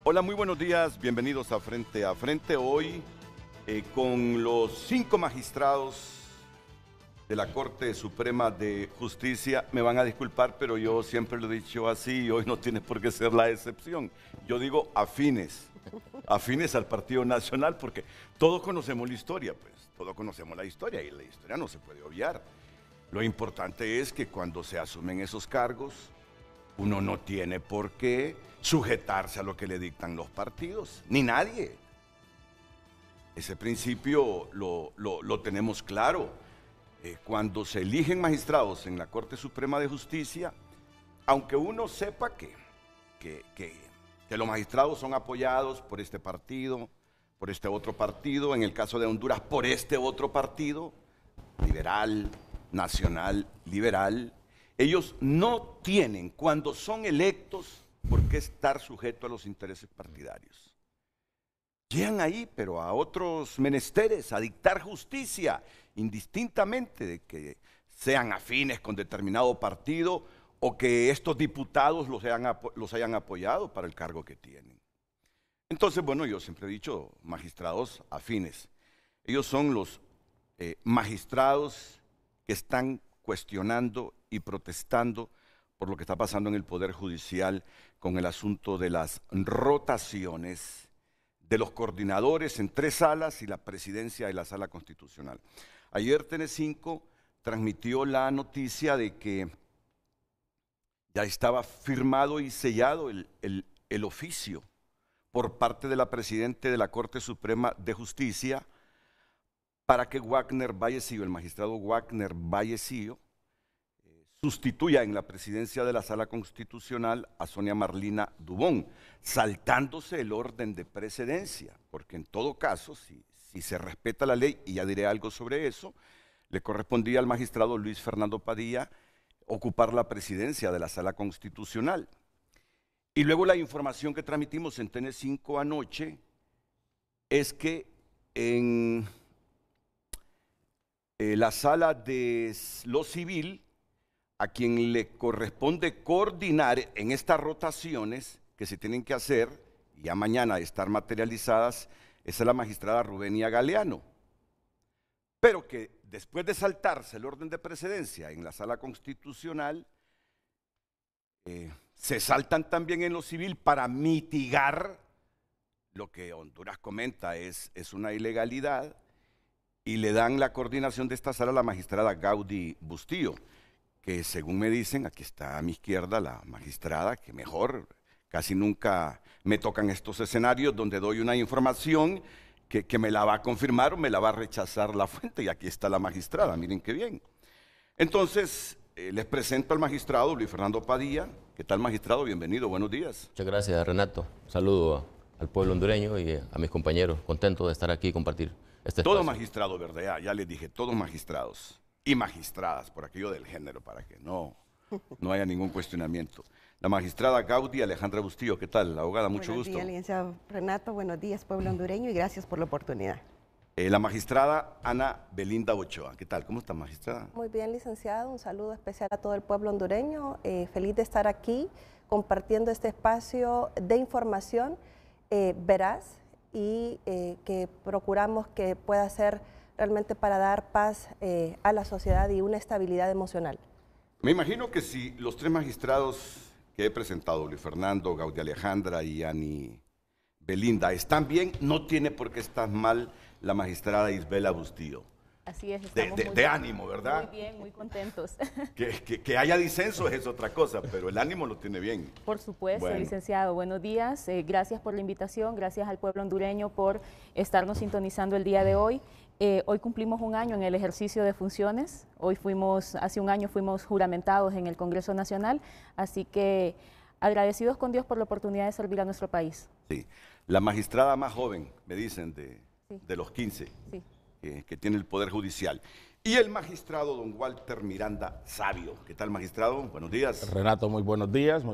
Hola, muy buenos días, bienvenidos a Frente hoy con los 5 magistrados de la Corte Suprema de Justicia. Me van a disculpar, pero yo siempre lo he dicho así y hoy no tiene por qué ser la excepción. Yo digo afines al Partido Nacional, porque todos conocemos la historia, pues, todos conocemos la historia y la historia no se puede obviar. Lo importante es que cuando se asumen esos cargos, uno no tiene por qué sujetarse a lo que le dictan los partidos, ni nadie. Ese principio lo tenemos claro. Cuando se eligen magistrados en la Corte Suprema de Justicia, aunque uno sepa que los magistrados son apoyados por este partido, por este otro partido, en el caso de Honduras, por este otro partido, liberal, nacional, liberal, ellos no tienen, cuando son electos, por qué estar sujetos a los intereses partidarios. Llegan ahí, pero a otros menesteres, a dictar justicia, indistintamente de que sean afines con determinado partido o que estos diputados los hayan apoyado para el cargo que tienen. Entonces, bueno, yo siempre he dicho magistrados afines. Ellos son los magistrados que están cuestionando y protestando por lo que está pasando en el Poder Judicial con el asunto de las rotaciones de los coordinadores en 3 salas y la presidencia de la Sala Constitucional. Ayer Telecinco transmitió la noticia de que ya estaba firmado y sellado el oficio por parte de la Presidenta de la Corte Suprema de Justicia para que Wagner Vallecillo, el magistrado Wagner Vallecillo, sustituya en la presidencia de la Sala Constitucional a Sonia Marlina Dubón, saltándose el orden de precedencia, porque en todo caso, si se respeta la ley, y ya diré algo sobre eso, le correspondía al magistrado Luis Fernando Padilla ocupar la presidencia de la Sala Constitucional. Y luego la información que transmitimos en TN5 anoche es que en la Sala de lo Civil, a quien le corresponde coordinar en estas rotaciones que se tienen que hacer, y ya mañana estar materializadas, es la magistrada Rubenia Galeano. Pero que después de saltarse el orden de precedencia en la Sala Constitucional, se saltan también en lo civil para mitigar lo que Honduras comenta es una ilegalidad, y le dan la coordinación de esta sala a la magistrada Gaudí Bustillo, que según me dicen, aquí está a mi izquierda la magistrada, que mejor, casi nunca me tocan estos escenarios donde doy una información que me la va a confirmar o me la va a rechazar la fuente, y aquí está la magistrada, miren qué bien. Entonces, les presento al magistrado Luis Fernando Padilla. ¿Qué tal, magistrado? Bienvenido, buenos días. Muchas gracias, Renato. Un saludo al pueblo hondureño y a mis compañeros. Contento de estar aquí y compartir este espacio. Todo magistrado, ¿verdad? Ya les dije, todos magistrados y magistradas, por aquello del género, para que no haya ningún cuestionamiento. La magistrada Gaudí Alejandra Bustillo, ¿qué tal? Abogada, mucho gusto. Buenos días, licenciado Renato, buenos días, pueblo hondureño, y gracias por la oportunidad. La magistrada Ana Belinda Ochoa, ¿qué tal? ¿Cómo está, magistrada? Muy bien, licenciado, un saludo especial a todo el pueblo hondureño, feliz de estar aquí compartiendo este espacio de información veraz y que procuramos que pueda ser realmente para dar paz a la sociedad y una estabilidad emocional. Me imagino que si los 3 magistrados que he presentado, Luis Fernando, Gaudí Alejandra y Ani Belinda, están bien, no tiene por qué estar mal la magistrada Isbela Bustillo. Así es, estamos de ánimo, ¿verdad? Muy bien, muy contentos. Que haya disenso es otra cosa, pero el ánimo lo tiene bien. Por supuesto, bueno. Licenciado, buenos días. Gracias por la invitación, gracias al pueblo hondureño por estarnos sintonizando el día de hoy. Hoy cumplimos 1 año en el ejercicio de funciones. Hace 1 año fuimos juramentados en el Congreso Nacional, así que agradecidos con Dios por la oportunidad de servir a nuestro país. Sí, la magistrada más joven, me dicen, de los 15. Sí. Que tiene el Poder Judicial. Y el magistrado don Walter Miranda Sabio. ¿Qué tal, magistrado? Buenos días. Renato, muy buenos días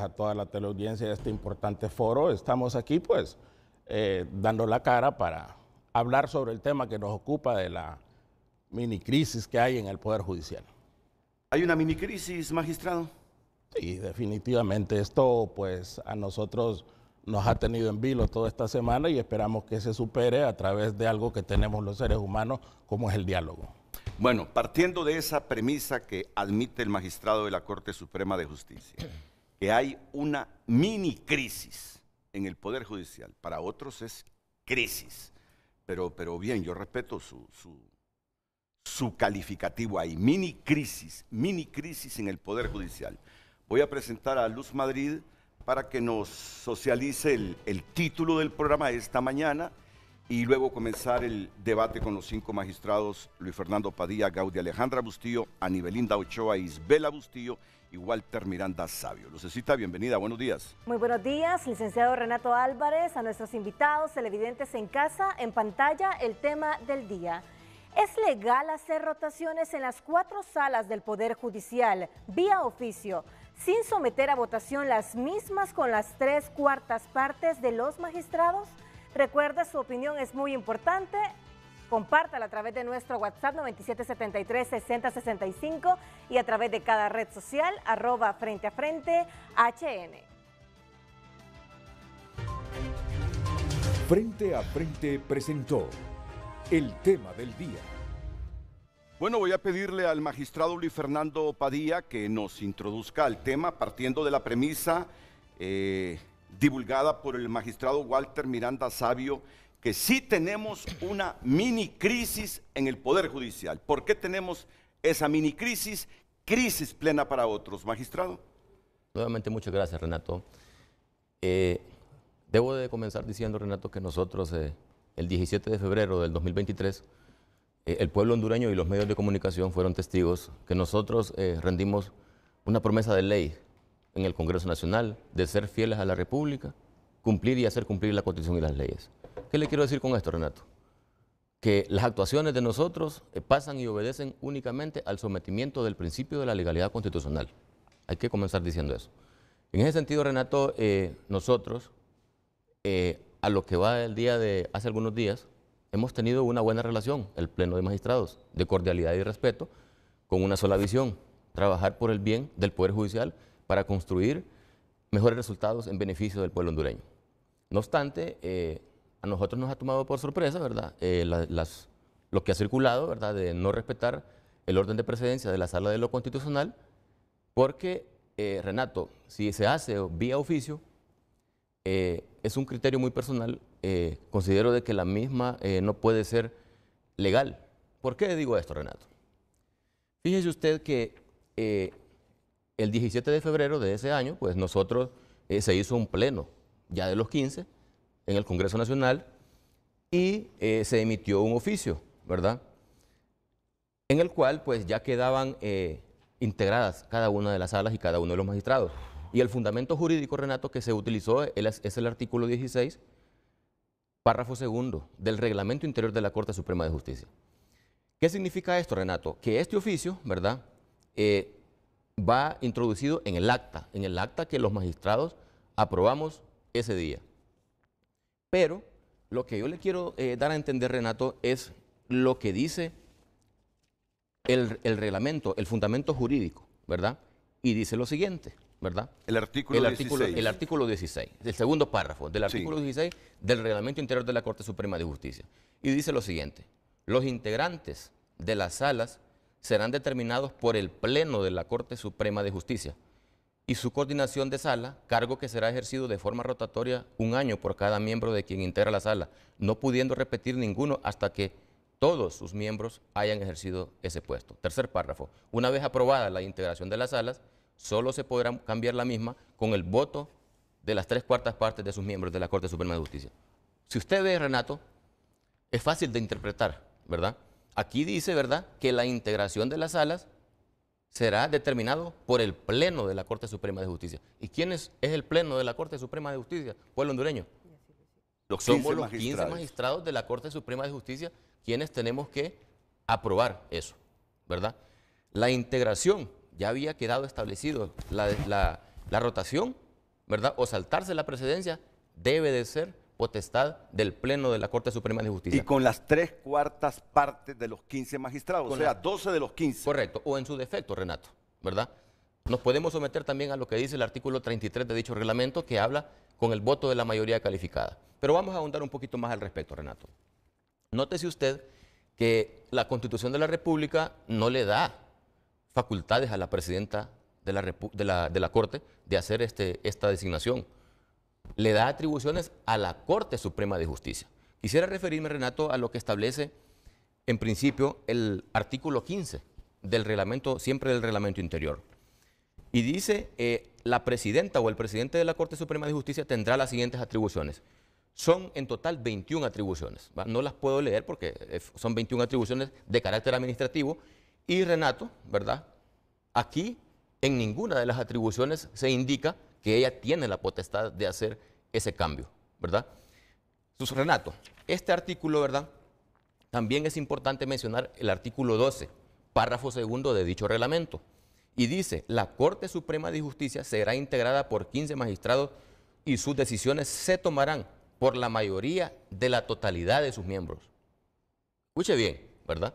a toda la teleaudiencia de este importante foro. Estamos aquí, pues, dando la cara para hablar sobre el tema que nos ocupa de la mini crisis que hay en el Poder Judicial. ¿Hay una mini crisis, magistrado? Sí, definitivamente. Esto, pues, a nosotros nos ha tenido en vilo toda esta semana y esperamos que se supere a través de algo que tenemos los seres humanos, como es el diálogo. Bueno, partiendo de esa premisa que admite el magistrado de la Corte Suprema de Justicia, que hay una mini crisis en el Poder Judicial, para otros es crisis, pero bien, yo respeto su calificativo ahí, mini crisis en el Poder Judicial. Voy a presentar a Luz Madrid para que nos socialice el título del programa de esta mañana y luego comenzar el debate con los 5 magistrados, Luis Fernando Padilla, Gaudia Alejandra Bustillo, Anibelinda Ochoa, Isbela Bustillo y Walter Miranda Sabio. Lucecita, bienvenida, buenos días. Muy buenos días, licenciado Renato Álvarez, a nuestros invitados, televidentes en casa, en pantalla, el tema del día. ¿Es legal hacer rotaciones en las 4 salas del Poder Judicial vía oficio, sin someter a votación las mismas con las 3/4 partes de los magistrados? Recuerda, su opinión es muy importante. Compártala a través de nuestro WhatsApp 9773-6065 y a través de cada red social, @Frente a Frente HN. Frente a Frente presentó el tema del día. Bueno, voy a pedirle al magistrado Luis Fernando Padilla que nos introduzca al tema partiendo de la premisa divulgada por el magistrado Walter Miranda Sabio, que sí tenemos una mini crisis en el Poder Judicial. ¿Por qué tenemos esa mini crisis? Crisis plena para otros. Magistrado. Nuevamente, muchas gracias, Renato. Debo de comenzar diciendo, Renato, que nosotros el 17 de febrero del 2023, el pueblo hondureño y los medios de comunicación fueron testigos que nosotros rendimos una promesa de ley en el Congreso Nacional de ser fieles a la República, cumplir y hacer cumplir la Constitución y las leyes. ¿Qué le quiero decir con esto, Renato? Que las actuaciones de nosotros pasan y obedecen únicamente al sometimiento del principio de la legalidad constitucional. Hay que comenzar diciendo eso. En ese sentido, Renato, nosotros, a lo que va el día de hace algunos días, hemos tenido una buena relación, el Pleno de Magistrados, de cordialidad y respeto, con una sola visión: trabajar por el bien del Poder Judicial para construir mejores resultados en beneficio del pueblo hondureño. No obstante, a nosotros nos ha tomado por sorpresa, ¿verdad?, lo que ha circulado, ¿verdad?, de no respetar el orden de precedencia de la Sala de lo Constitucional, porque, Renato, si se hace vía oficio, es un criterio muy personal. Considero de que la misma no puede ser legal. ¿Por qué digo esto, Renato? Fíjese usted que el 17 de febrero de ese año, pues nosotros se hizo un pleno ya de los 15 en el Congreso Nacional y se emitió un oficio, ¿verdad?, en el cual pues ya quedaban integradas cada una de las salas y cada uno de los magistrados. Y el fundamento jurídico, Renato, que se utilizó es el artículo 16, párrafo segundo, del Reglamento Interior de la Corte Suprema de Justicia. ¿Qué significa esto, Renato? Que este oficio, ¿verdad?, va introducido en el acta que los magistrados aprobamos ese día. Pero lo que yo le quiero dar a entender, Renato, es lo que dice el reglamento, el fundamento jurídico, ¿verdad? Y dice lo siguiente, ¿verdad? El artículo 16. El artículo 16, el segundo párrafo del artículo 16 del Reglamento Interior de la Corte Suprema de Justicia. Y dice lo siguiente: los integrantes de las salas serán determinados por el Pleno de la Corte Suprema de Justicia y su coordinación de sala, cargo que será ejercido de forma rotatoria 1 año por cada miembro de quien integra la sala, no pudiendo repetir ninguno hasta que todos sus miembros hayan ejercido ese puesto. Tercer párrafo: una vez aprobada la integración de las salas, solo se podrá cambiar la misma con el voto de las 3/4 partes de sus miembros de la Corte Suprema de Justicia. Si usted ve, Renato, es fácil de interpretar, ¿verdad? Aquí dice, ¿verdad?, que la integración de las salas será determinado por el Pleno de la Corte Suprema de Justicia. ¿Y quién es el Pleno de la Corte Suprema de Justicia? Pueblo hondureño. Somos los 15 magistrados de la Corte Suprema de Justicia quienes tenemos que aprobar eso, ¿verdad? La integración, ya había quedado establecido, la rotación, ¿verdad?, o saltarse la precedencia debe de ser potestad del Pleno de la Corte Suprema de Justicia. Y con las 3/4 partes de los 15 magistrados, o sea, 12 de los 15. Correcto, o en su defecto, Renato, ¿verdad? nos podemos someter también a lo que dice el artículo 33 de dicho reglamento, que habla con el voto de la mayoría calificada. Pero vamos a ahondar un poquito más al respecto, Renato. Nótese usted que la Constitución de la República no le da facultades a la presidenta de la Corte de hacer esta designación. Le da atribuciones a la Corte Suprema de Justicia. Quisiera referirme, Renato, a lo que establece en principio el artículo 15 del reglamento, siempre del reglamento interior. Y dice, la presidenta o el presidente de la Corte Suprema de Justicia tendrá las siguientes atribuciones. Son en total 21 atribuciones. ¿Va? No las puedo leer porque son 21 atribuciones de carácter administrativo. Y Renato, ¿verdad? Aquí en ninguna de las atribuciones se indica que ella tiene la potestad de hacer ese cambio, ¿verdad? Entonces, Renato, este artículo, ¿verdad? También es importante mencionar el artículo 12, párrafo segundo de dicho reglamento. Y dice, la Corte Suprema de Justicia será integrada por 15 magistrados y sus decisiones se tomarán por la mayoría de la totalidad de sus miembros. Escuche bien, ¿verdad?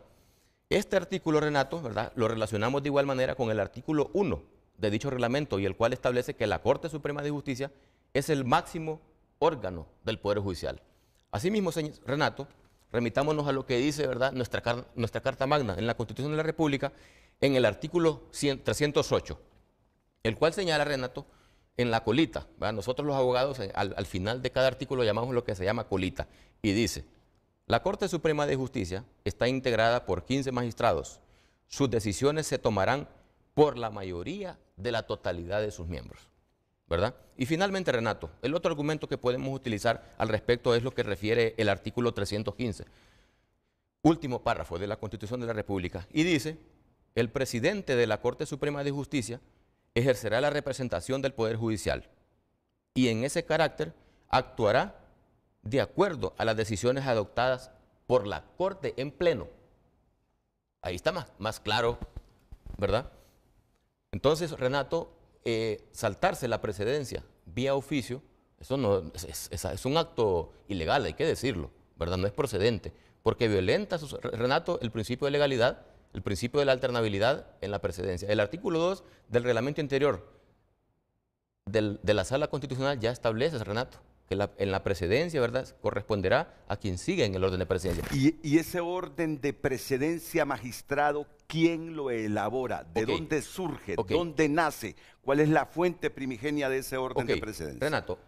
Este artículo, Renato, ¿verdad? Lo relacionamos de igual manera con el artículo 1 de dicho reglamento, y el cual establece que la Corte Suprema de Justicia es el máximo órgano del Poder Judicial. Asimismo, Renato, remitámonos a lo que dice, ¿verdad?, nuestra Carta Magna en la Constitución de la República, en el artículo 308, el cual señala, Renato, en la colita, ¿verdad? Nosotros los abogados al final de cada artículo llamamos lo que se llama colita, y dice, la Corte Suprema de Justicia está integrada por 15 magistrados. Sus decisiones se tomarán por la mayoría de la totalidad de sus miembros, ¿verdad? Y finalmente, Renato, el otro argumento que podemos utilizar al respecto es lo que refiere el artículo 315, último párrafo de la Constitución de la República, y dice, el presidente de la Corte Suprema de Justicia ejercerá la representación del Poder Judicial y en ese carácter actuará de acuerdo a las decisiones adoptadas por la Corte en pleno. Ahí está más claro, ¿verdad? Entonces, Renato, saltarse la precedencia vía oficio, eso no, es un acto ilegal, hay que decirlo, ¿verdad? No es procedente, porque violenta, Renato, el principio de legalidad, el principio de la alternabilidad en la precedencia. El artículo 2 del reglamento interior de la Sala Constitucional ya establece, Renato, que en la precedencia, ¿verdad?, corresponderá a quien sigue en el orden de precedencia. ¿Y ese orden de precedencia, magistrado, quién lo elabora? ¿De dónde surge? ¿Dónde nace? ¿Cuál es la fuente primigenia de ese orden de precedencia? Renato,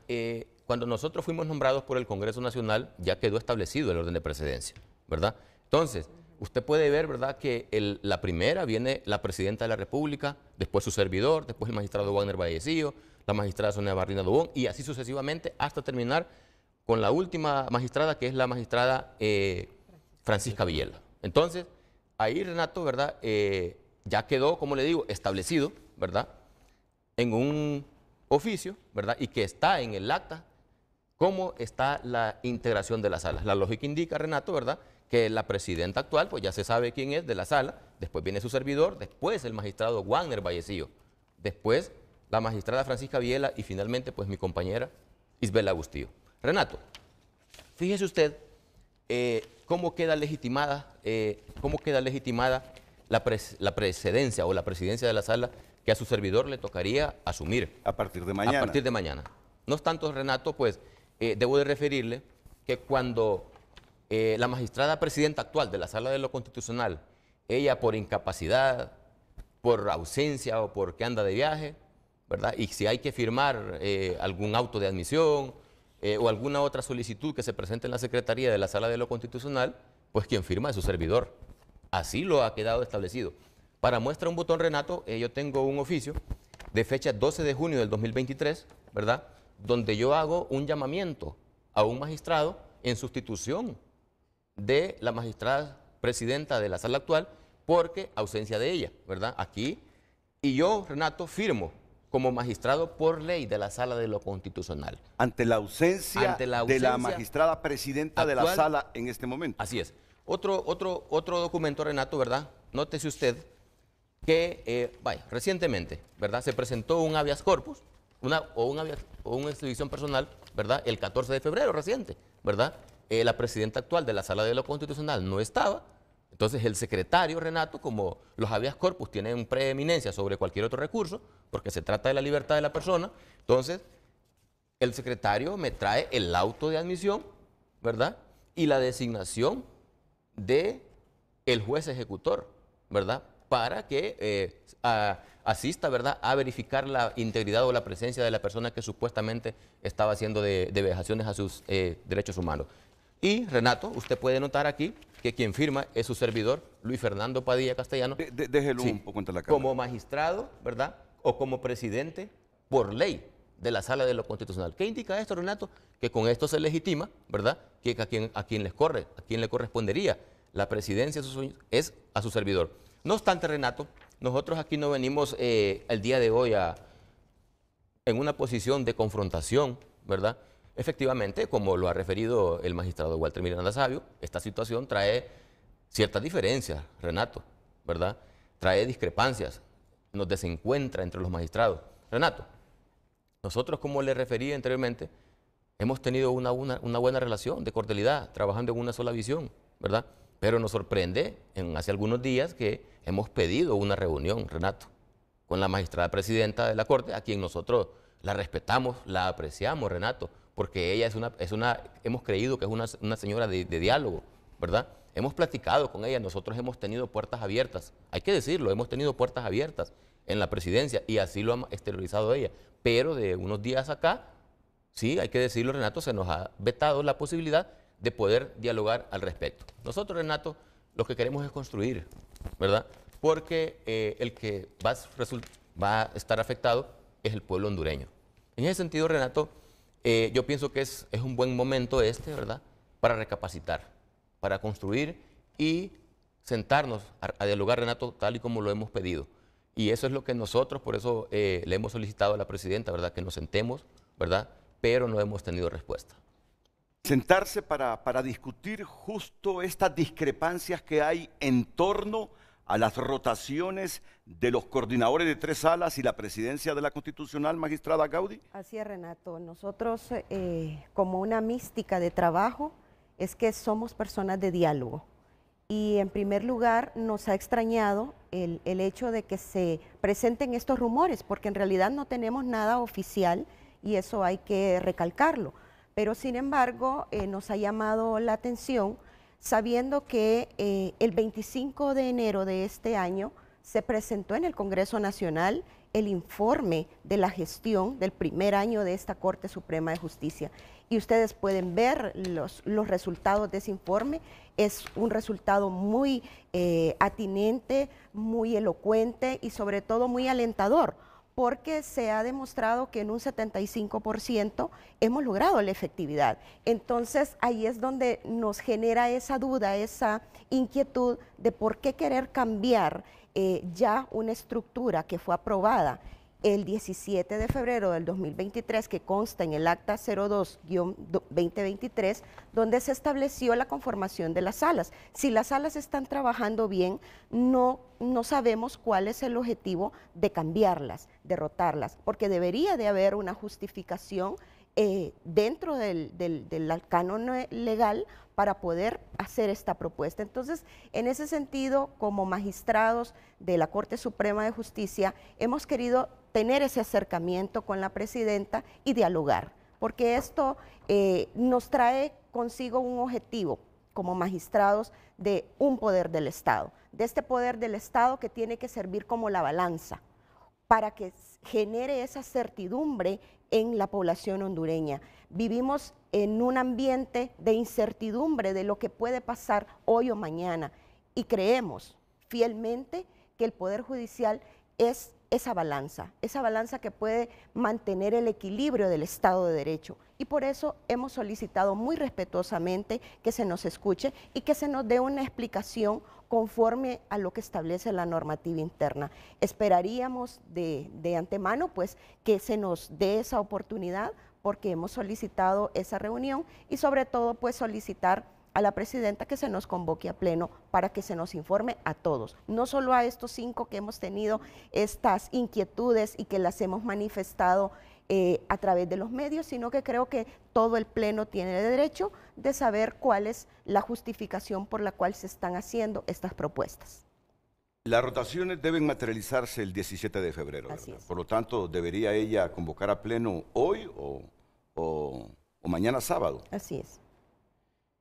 cuando nosotros fuimos nombrados por el Congreso Nacional, ya quedó establecido el orden de precedencia, ¿verdad? Entonces, usted puede ver, ¿verdad?, que la primera viene la presidenta de la República, después su servidor, después el magistrado Wagner Vallecillo, la magistrada Sonia Barrina Dubón, y así sucesivamente hasta terminar con la última magistrada, que es la magistrada Francisca Villela. Entonces, ahí, Renato, ¿verdad?, ya quedó, como le digo, establecido, ¿verdad?, en un oficio, ¿verdad?, y que está en el acta cómo está la integración de las salas. La lógica indica, Renato, ¿verdad?, que la presidenta actual, pues ya se sabe quién es de la sala, después viene su servidor, después el magistrado Wagner Vallecillo, después la magistrada Francisca Villela y finalmente, pues mi compañera Isabel Agustío. Renato, fíjese usted cómo queda legitimada la precedencia o la presidencia de la sala que a su servidor le tocaría asumir. A partir de mañana. A partir de mañana. No obstante, Renato, pues debo de referirle que cuando la magistrada presidenta actual de la Sala de lo Constitucional, ella por incapacidad, por ausencia o porque anda de viaje, ¿verdad?, y si hay que firmar algún auto de admisión o alguna otra solicitud que se presente en la Secretaría de la Sala de lo Constitucional, pues quien firma es su servidor. Así lo ha quedado establecido. Para muestra un botón, Renato, yo tengo un oficio de fecha 12 de junio del 2023, ¿verdad?, donde yo hago un llamamiento a un magistrado en sustitución de la magistrada presidenta de la sala actual porque ausencia de ella, ¿verdad? Aquí, y yo, Renato, firmo como magistrado por ley de la Sala de lo Constitucional. Ante la ausencia de la magistrada presidenta actual de la sala en este momento. Así es. Otro documento, Renato, ¿verdad? Nótese usted que, recientemente, ¿verdad?, se presentó un habeas corpus, una exhibición personal, ¿verdad?, el 14 de febrero reciente, ¿verdad? La presidenta actual de la Sala de lo Constitucional no estaba, Entonces el secretario, Renato, como los habeas corpus tienen preeminencia sobre cualquier otro recurso, porque se trata de la libertad de la persona, entonces el secretario me trae el auto de admisión, ¿verdad? Y la designación de el juez ejecutor, ¿verdad? Para que asista, ¿verdad?, a verificar la integridad o la presencia de la persona que supuestamente estaba haciendo de vejaciones a sus derechos humanos. Y, Renato, usted puede notar aquí que quien firma es su servidor, Luis Fernando Padilla Castellano. Déjelo un poco entre la cámara. Como magistrado, ¿verdad?, o como presidente por ley de la Sala de lo Constitucional. ¿Qué indica esto, Renato? Que con esto se legitima, ¿verdad?, que a quien le correspondería la presidencia es a su servidor. No obstante, Renato, nosotros aquí no venimos el día de hoy en una posición de confrontación, ¿verdad? Efectivamente, como lo ha referido el magistrado Walter Miranda Sabio, esta situación trae ciertas diferencias, Renato, ¿verdad? Trae discrepancias, nos desencuentra entre los magistrados. Renato, nosotros, como le referí anteriormente, hemos tenido una buena relación de cordialidad, trabajando en una sola visión, ¿verdad? Pero nos sorprende hace algunos días que hemos pedido una reunión, Renato, con la magistrada presidenta de la Corte, a quien nosotros la respetamos, la apreciamos, Renato, porque ella hemos creído que es una señora de diálogo, ¿verdad? Hemos platicado con ella, nosotros hemos tenido puertas abiertas, hay que decirlo, hemos tenido puertas abiertas en la presidencia y así lo ha exteriorizado ella, pero de unos días acá, sí, hay que decirlo, Renato, se nos ha vetado la posibilidad de poder dialogar al respecto. Nosotros, Renato, lo que queremos es construir, ¿verdad? Porque el que va a estar afectado es el pueblo hondureño. En ese sentido, Renato, yo pienso que es un buen momento ¿verdad?, para recapacitar, para construir y sentarnos a dialogar, Renato, tal y como lo hemos pedido. Y eso es lo que nosotros, por eso le hemos solicitado a la presidenta, ¿verdad?, que nos sentemos, ¿verdad?, pero no hemos tenido respuesta. Sentarse para discutir justo estas discrepancias que hay en torno a las rotaciones de los coordinadores de 3 salas y la presidencia de la Constitucional, magistrada Gaudí. Así es, Renato. Nosotros, como una mística de trabajo, es que somos personas de diálogo. Y en primer lugar nos ha extrañado el hecho de que se presenten estos rumores, porque en realidad no tenemos nada oficial y eso hay que recalcarlo. Pero sin embargo nos ha llamado la atención sabiendo que el 25 de enero de este año se presentó en el Congreso Nacional el informe de la gestión del primer año de esta Corte Suprema de Justicia. Y ustedes pueden ver los resultados de ese informe. Es un resultado muy atinente, muy elocuente y sobre todo muy alentador, porque se ha demostrado que en un 75% hemos logrado la efectividad. Entonces, ahí es donde nos genera esa duda, esa inquietud de por qué querer cambiar ya una estructura que fue aprobada el 17 de febrero del 2023, que consta en el acta 02-2023, donde se estableció la conformación de las salas. Si las salas están trabajando bien, no sabemos cuál es el objetivo de cambiarlas, de rotarlas, porque debería de haber una justificación dentro del canon legal para poder hacer esta propuesta. Entonces, en ese sentido, como magistrados de la Corte Suprema de Justicia, hemos querido tener ese acercamiento con la presidenta y dialogar, porque esto nos trae consigo un objetivo como magistrados de un poder del Estado, de este poder del Estado que tiene que servir como la balanza para que genere esa certidumbre en la población hondureña. Vivimos en un ambiente de incertidumbre de lo que puede pasar hoy o mañana y creemos fielmente que el Poder Judicial es esa balanza que puede mantener el equilibrio del Estado de Derecho. Y por eso hemos solicitado muy respetuosamente que se nos escuche y que se nos dé una explicación conforme a lo que establece la normativa interna. Esperaríamos de antemano pues que se nos dé esa oportunidad porque hemos solicitado esa reunión y sobre todo pues solicitar a la presidenta que se nos convoque a pleno para que se nos informe a todos, no solo a estos 5 que hemos tenido estas inquietudes y que las hemos manifestado a través de los medios, sino que creo que todo el Pleno tiene el derecho de saber cuál es la justificación por la cual se están haciendo estas propuestas. Las rotaciones deben materializarse el 17 de febrero. Así es. Por lo tanto, ¿debería ella convocar a Pleno hoy o mañana sábado? Así es.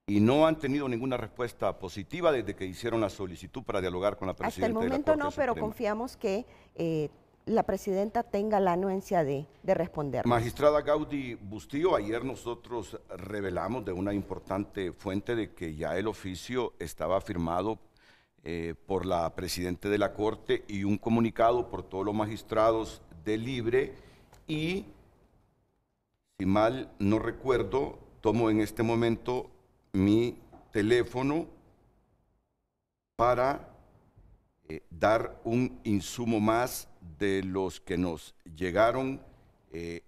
Y no han tenido ninguna respuesta positiva desde que hicieron la solicitud para dialogar con la presidenta. Hasta el momento no, pero confiamos que la presidenta tenga la anuencia de responder. Magistrada Gaudí Bustillo, ayer nosotros revelamos de una importante fuente de que ya el oficio estaba firmado por la presidenta de la Corte y un comunicado por todos los magistrados de Libre, y si mal no recuerdo, tomo en este momento mi teléfono para dar un insumo más de los que nos llegaron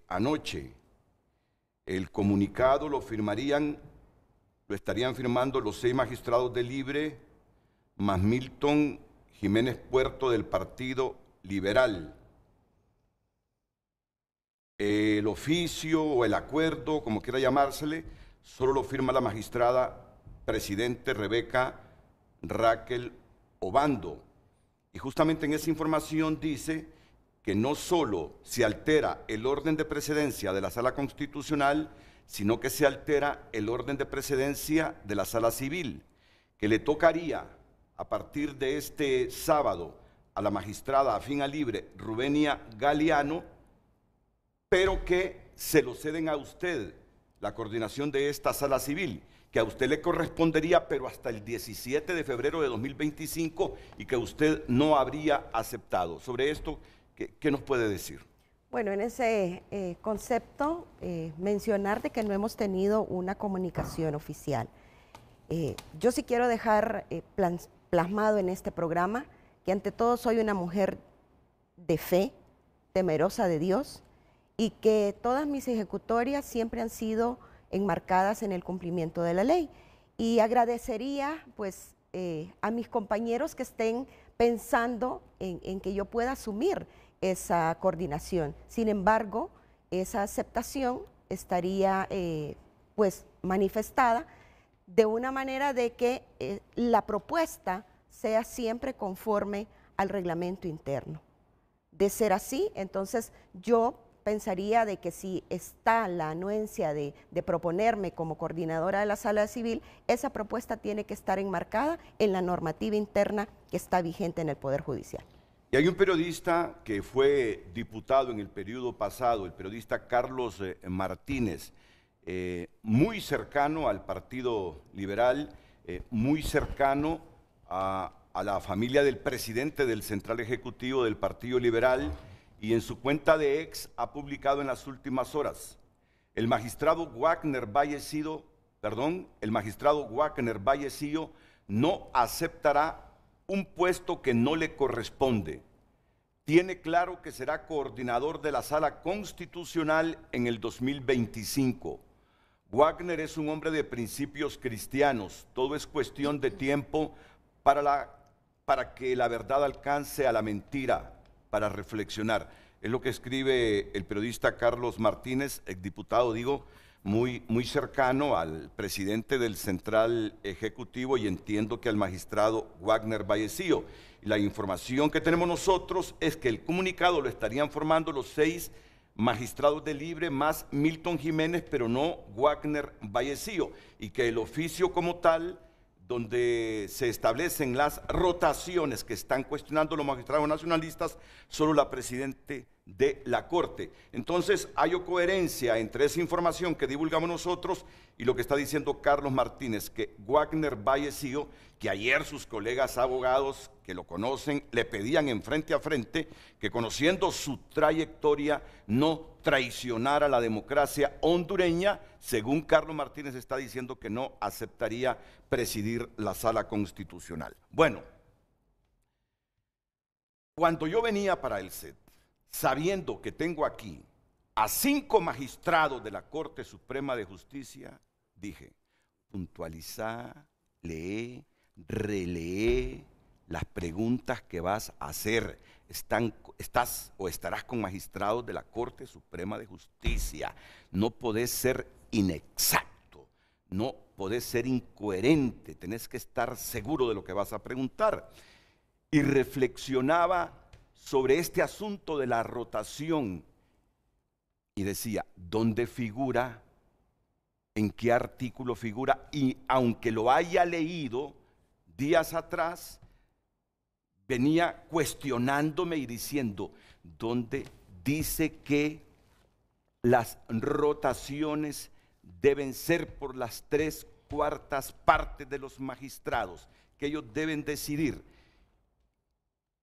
anoche. El comunicado lo estarían firmando los 6 magistrados de Libre, más Milton Jiménez Puerto del Partido Liberal. El oficio o el acuerdo, como quiera llamársele, solo lo firma la magistrada presidente Rebeca Raquel Obando. Y justamente en esa información dice que no solo se altera el orden de precedencia de la Sala Constitucional, sino que se altera el orden de precedencia de la Sala Civil, que le tocaría a partir de este sábado a la magistrada afín a Libre, Rubenia Galeano, pero que se lo ceden a usted, la coordinación de esta Sala Civil, que a usted le correspondería, pero hasta el 17 de febrero de 2025, y que usted no habría aceptado. Sobre esto, ¿qué nos puede decir? Bueno, en ese concepto, mencionar de que no hemos tenido una comunicación oficial. Yo sí quiero dejar plasmado en este programa que ante todo soy una mujer de fe, temerosa de Dios, y que todas mis ejecutorias siempre han sido enmarcadas en el cumplimiento de la ley. Y agradecería pues a mis compañeros que estén pensando en que yo pueda asumir esa coordinación. Sin embargo, esa aceptación estaría pues manifestada de una manera de que la propuesta sea siempre conforme al reglamento interno. De ser así, entonces yo pensaría de que si está la anuencia de proponerme como coordinadora de la Sala Civil, esa propuesta tiene que estar enmarcada en la normativa interna que está vigente en el Poder Judicial. Y hay un periodista que fue diputado en el periodo pasado, el periodista Carlos Martínez, muy cercano al Partido Liberal, muy cercano a la familia del presidente del Central Ejecutivo del Partido Liberal, y en su cuenta de ex ha publicado en las últimas horas: el magistrado Wagner Vallecillo no aceptará un puesto que no le corresponde. Tiene claro que será coordinador de la Sala Constitucional en el 2025. Wagner es un hombre de principios cristianos. Todo es cuestión de tiempo para que la verdad alcance a la mentira, para reflexionar. Es lo que escribe el periodista Carlos Martínez, exdiputado, muy cercano al presidente del Central Ejecutivo, y entiendo que al magistrado Wagner Vallecillo. Y la información que tenemos nosotros es que el comunicado lo estarían formando los 6 magistrados de Libre más Milton Jiménez, pero no Wagner Vallecillo, y que el oficio como tal, donde se establecen las rotaciones que están cuestionando los magistrados nacionalistas, solo la presidente de la Corte. Entonces hay coherencia entre esa información que divulgamos nosotros y lo que está diciendo Carlos Martínez, que Wagner Vallecillo, que ayer sus colegas abogados que lo conocen le pedían en frente a frente que, conociendo su trayectoria, no traicionara la democracia hondureña. Según Carlos Martínez, está diciendo que no aceptaría presidir la Sala Constitucional. Bueno, cuando yo venía para el set, sabiendo que tengo aquí a 5 magistrados de la Corte Suprema de Justicia, dije: puntualizá, lee, relee, las preguntas que vas a hacer. Estás o estarás con magistrados de la Corte Suprema de Justicia. No podés ser inexacto, no podés ser incoherente, tenés que estar seguro de lo que vas a preguntar. Y reflexionaba sobre este asunto de la rotación y decía, ¿dónde figura? ¿En qué artículo figura? Y aunque lo haya leído días atrás, venía cuestionándome y diciendo, ¿dónde dice que las rotaciones deben ser por las 3/4 partes de los magistrados, que ellos deben decidir?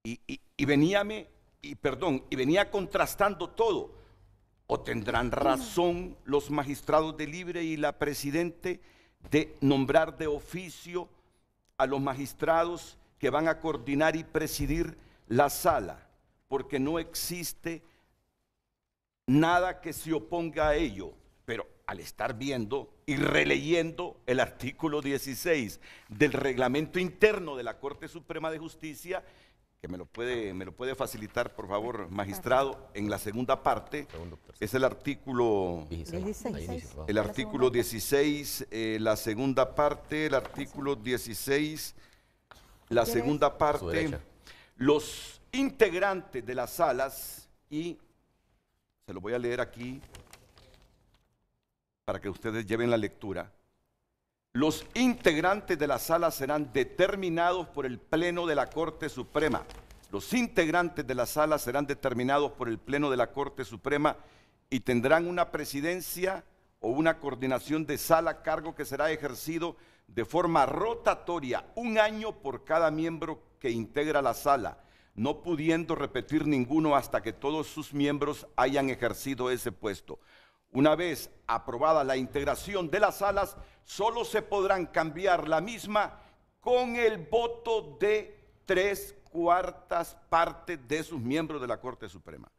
Y venía contrastando todo. ¿O tendrán razón los magistrados de libre y la presidente de nombrar de oficio a los magistrados que van a coordinar y presidir la sala? Porque no existe nada que se oponga a ello. Pero al estar viendo y releyendo el artículo 16 del reglamento interno de la Corte Suprema de Justicia, que me lo puede facilitar, por favor, magistrado, en la segunda parte, es el artículo 16. El artículo 16, la segunda parte, el artículo 16, la segunda parte, los integrantes de las salas, y se lo voy a leer aquí para que ustedes lleven la lectura. Los integrantes de la sala serán determinados por el Pleno de la Corte Suprema. Los integrantes de la sala serán determinados por el Pleno de la Corte Suprema y tendrán una presidencia o una coordinación de sala, cargo que será ejercido de forma rotatoria, 1 año por cada miembro que integra la sala, no pudiendo repetir ninguno hasta que todos sus miembros hayan ejercido ese puesto. Una vez aprobada la integración de las salas, solo se podrán cambiar la misma con el voto de 3/4 partes de sus miembros de la Corte Suprema.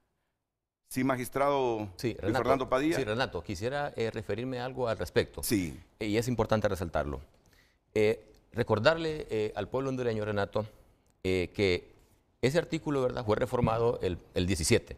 Sí, magistrado Luis Fernando Padilla. Sí, Renato, quisiera referirme a algo al respecto. Sí. Y es importante resaltarlo. Recordarle al pueblo hondureño, Renato, que ese artículo, ¿verdad?, fue reformado el 17.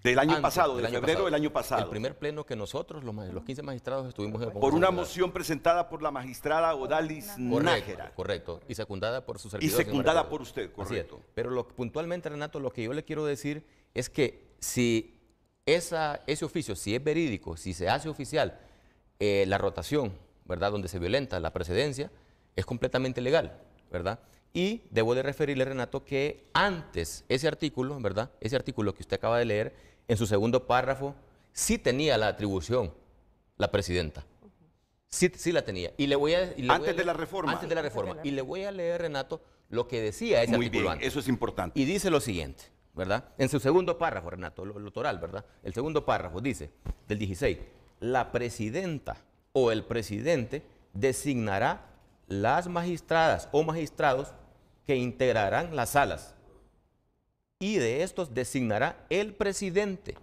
Del año pasado, de febrero del año pasado. El primer pleno que nosotros, los 15 magistrados, estuvimos en el Congreso. Por una moción presentada por la magistrada Odalis Nájera. Correcto, y secundada por su servidor. Y secundada por usted, correcto. Pero puntualmente, Renato, lo que yo le quiero decir es que si ese oficio, si es verídico, si se hace oficial la rotación, ¿verdad?, donde se violenta la precedencia, es completamente legal, ¿verdad? Y debo de referirle, Renato, que antes ese artículo, ¿verdad?, ese artículo que usted acaba de leer, en su segundo párrafo, sí tenía la atribución la presidenta. Sí la tenía. Antes de la reforma. Antes de la reforma. Y le voy a leer, Renato, lo que decía ese artículo bien, antes. Eso es importante. Y dice lo siguiente, ¿verdad? En su segundo párrafo, Renato, lo toral, ¿verdad? El segundo párrafo dice, del 16, la presidenta o el presidente designará las magistradas o magistrados que integrarán las salas, y de estos designará el presidente,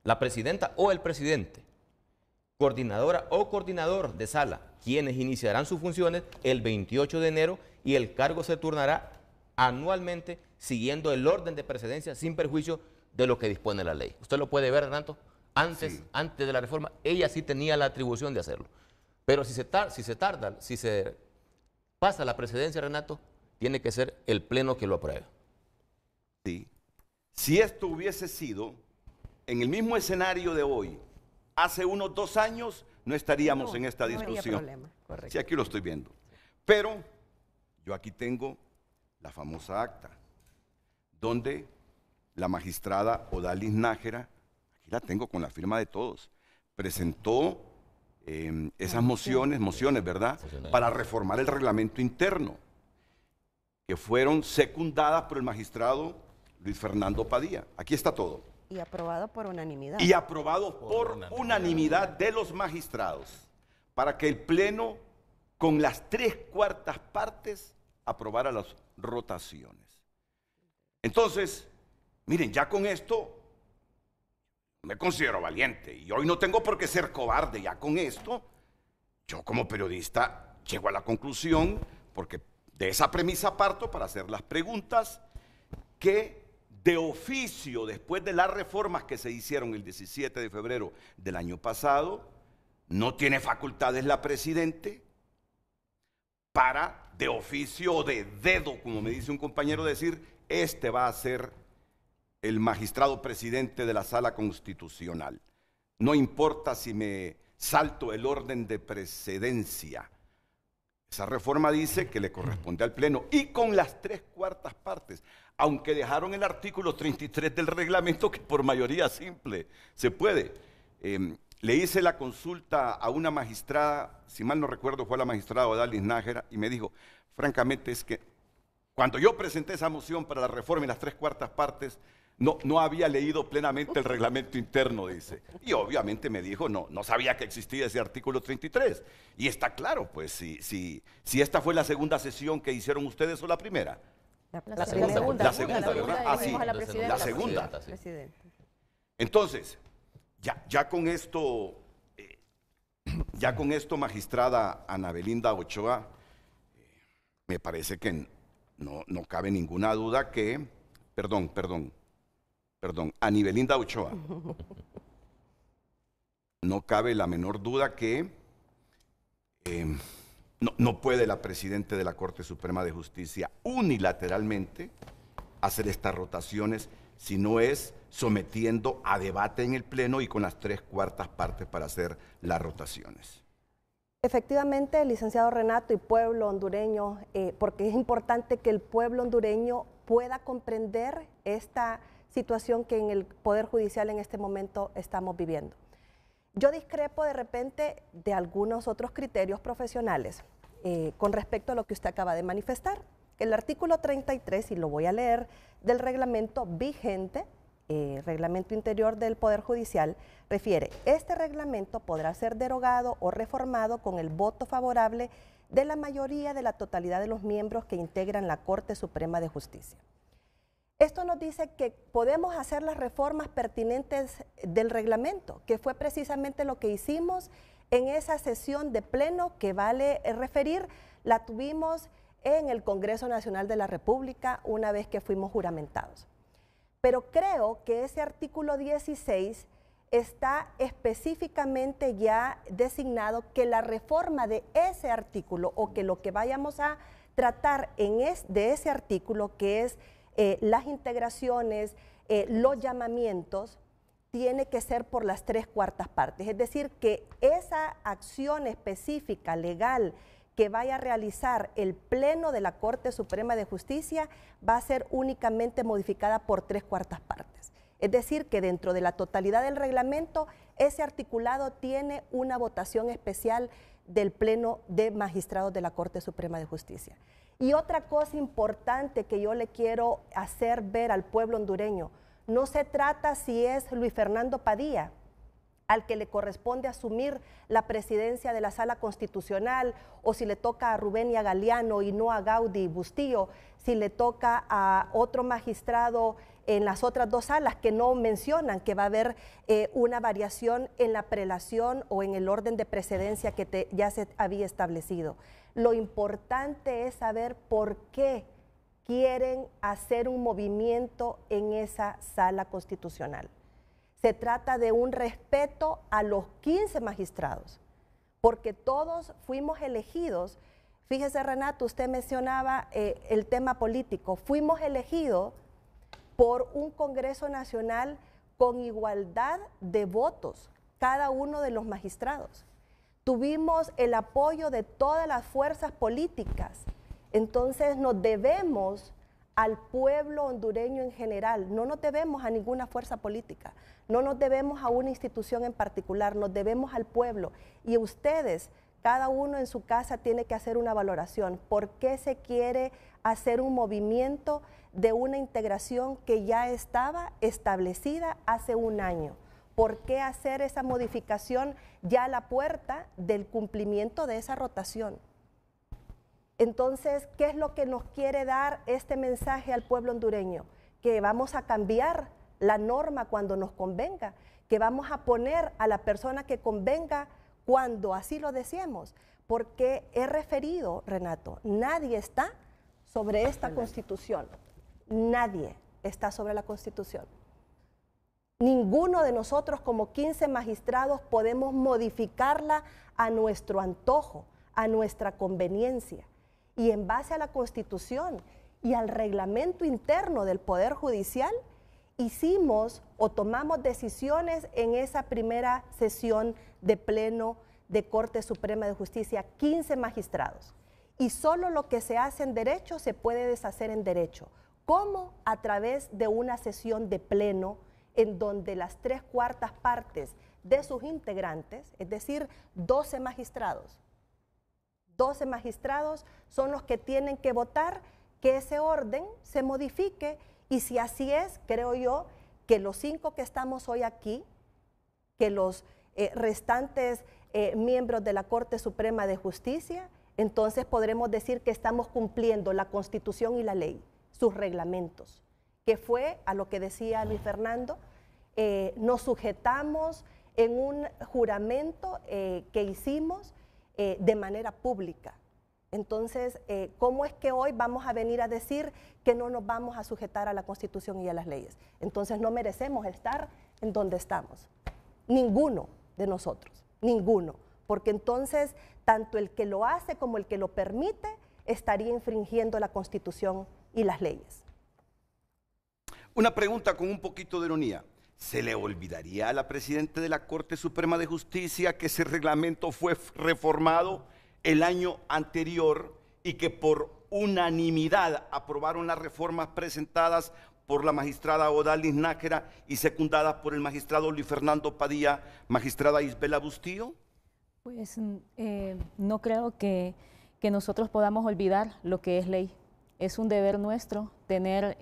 la presidenta o el presidente, coordinadora o coordinador de sala, quienes iniciarán sus funciones el 28 de enero y el cargo se turnará anualmente siguiendo el orden de precedencia sin perjuicio de lo que dispone la ley. Usted lo puede ver, Renato, antes de la reforma, ella sí tenía la atribución de hacerlo. Pero si se pasa la precedencia, Renato, tiene que ser el pleno que lo apruebe. Sí. Si esto hubiese sido en el mismo escenario de hoy, hace unos 2 años, no estaríamos en esta discusión. Sí, aquí lo estoy viendo. Pero yo aquí tengo la famosa acta, donde la magistrada Odalis Nájera, aquí la tengo con la firma de todos, presentó esas mociones, ¿verdad?, para reformar el reglamento interno, que fueron secundadas por el magistrado Luis Fernando Padilla. Aquí está todo. Y aprobado por unanimidad. Y aprobado por unanimidad de los magistrados, para que el Pleno, con las 3/4 partes, aprobara las rotaciones. Entonces, miren, ya con esto me considero valiente y hoy no tengo por qué ser cobarde. Ya con esto, yo como periodista llego a la conclusión, porque De esa premisa parto para hacer las preguntas que de oficio, después de las reformas que se hicieron el 17 de febrero del año pasado, no tiene facultades la Presidente para de oficio o de dedo, como me dice un compañero, decir, este va a ser el magistrado presidente de la Sala Constitucional. No importa si me salto el orden de precedencia. Esa reforma dice que le corresponde al Pleno y con las 3/4 partes, aunque dejaron el artículo 33 del reglamento que por mayoría simple se puede. Le hice la consulta a una magistrada, si mal no recuerdo fue la magistrada Odalis Nájera, y me dijo, francamente es que cuando yo presenté esa moción para la reforma y las 3/4 partes, no había leído plenamente el reglamento interno, dice. Y obviamente me dijo, no sabía que existía ese artículo 33. Y está claro, pues, si esta fue la segunda sesión que hicieron ustedes o la primera. La segunda, ¿verdad? Ah, sí, la segunda. Entonces, ya con esto, magistrada Ana Belinda Ochoa, me parece que no cabe ninguna duda que, perdón, Ana Belinda Ochoa, no cabe la menor duda que no puede la Presidenta de la Corte Suprema de Justicia unilateralmente hacer estas rotaciones, si no es sometiendo a debate en el Pleno y con las 3/4 partes para hacer las rotaciones. Efectivamente, licenciado Renato y pueblo hondureño, porque es importante que el pueblo hondureño pueda comprender esta situación que en el Poder Judicial en este momento estamos viviendo. Yo discrepo de repente de algunos otros criterios profesionales con respecto a lo que usted acaba de manifestar. El artículo 33, y lo voy a leer, del reglamento vigente, reglamento interior del Poder Judicial, refiere, este reglamento podrá ser derogado o reformado con el voto favorable de la mayoría de la totalidad de los miembros que integran la Corte Suprema de Justicia. Esto nos dice que podemos hacer las reformas pertinentes del reglamento, que fue precisamente lo que hicimos en esa sesión de pleno que vale referir, la tuvimos en el Congreso Nacional de la República una vez que fuimos juramentados. Pero creo que ese artículo 16 está específicamente ya designado que la reforma de ese artículo o que lo que vayamos a tratar de ese artículo, que es las integraciones, los llamamientos, tiene que ser por las 3/4 partes. Es decir, que esa acción específica, legal, que vaya a realizar el Pleno de la Corte Suprema de Justicia va a ser únicamente modificada por 3/4 partes. Es decir, que dentro de la totalidad del reglamento, ese articulado tiene una votación especial del Pleno de Magistrados de la Corte Suprema de Justicia. Y otra cosa importante que yo le quiero hacer ver al pueblo hondureño, no se trata si es Luis Fernando Padilla, al que le corresponde asumir la presidencia de la Sala Constitucional, o si le toca a Rubén Galeano y no a Gaudí Bustillo, si le toca a otro magistrado en las otras dos salas que no mencionan que va a haber una variación en la prelación o en el orden de precedencia que ya se había establecido. Lo importante es saber por qué quieren hacer un movimiento en esa sala constitucional. Se trata de un respeto a los 15 magistrados, porque todos fuimos elegidos. Fíjese, Renato, usted mencionaba el tema político. Fuimos elegidos por un Congreso Nacional con igualdad de votos, cada uno de los magistrados. Tuvimos el apoyo de todas las fuerzas políticas. Entonces nos debemos al pueblo hondureño en general, no nos debemos a ninguna fuerza política, no nos debemos a una institución en particular, nos debemos al pueblo. Y ustedes, cada uno en su casa tiene que hacer una valoración. ¿Por qué se quiere hacer un movimiento de una integración que ya estaba establecida hace un año? ¿Por qué hacer esa modificación ya a la puerta del cumplimiento de esa rotación? Entonces, ¿qué es lo que nos quiere dar este mensaje al pueblo hondureño? Que vamos a cambiar la norma cuando nos convenga, que vamos a poner a la persona que convenga cuando así lo deseemos, porque he referido, Renato, nadie está sobre esta Constitución. Nadie está sobre la Constitución. Ninguno de nosotros como 15 magistrados podemos modificarla a nuestro antojo, a nuestra conveniencia. Y en base a la Constitución y al reglamento interno del Poder Judicial, hicimos o tomamos decisiones en esa primera sesión de pleno de Corte Suprema de Justicia, 15 magistrados. Y solo lo que se hace en derecho se puede deshacer en derecho. ¿Cómo? A través de una sesión de pleno en donde las 3/4 partes de sus integrantes, es decir, 12 magistrados son los que tienen que votar que ese orden se modifique, y si así es, creo yo que los 5 que estamos hoy aquí, que los restantes miembros de la Corte Suprema de Justicia, entonces podremos decir que estamos cumpliendo la Constitución y la ley, sus reglamentos, que fue a lo que decía Luis Fernando, nos sujetamos en un juramento que hicimos de manera pública. Entonces, ¿cómo es que hoy vamos a venir a decir que no nos vamos a sujetar a la Constitución y a las leyes? Entonces no merecemos estar en donde estamos. Ninguno de nosotros, ninguno. Porque entonces, tanto el que lo hace como el que lo permite estaría infringiendo la Constitución y las leyes. Una pregunta con un poquito de ironía. ¿Se le olvidaría a la Presidenta de la Corte Suprema de Justicia que ese reglamento fue reformado el año anterior y que por unanimidad aprobaron las reformas presentadas por la magistrada Odalis Nájera y secundadas por el magistrado Luis Fernando Padilla, magistrada Isabela Bustillo? Pues no creo que nosotros podamos olvidar lo que es ley. Es un deber nuestro tener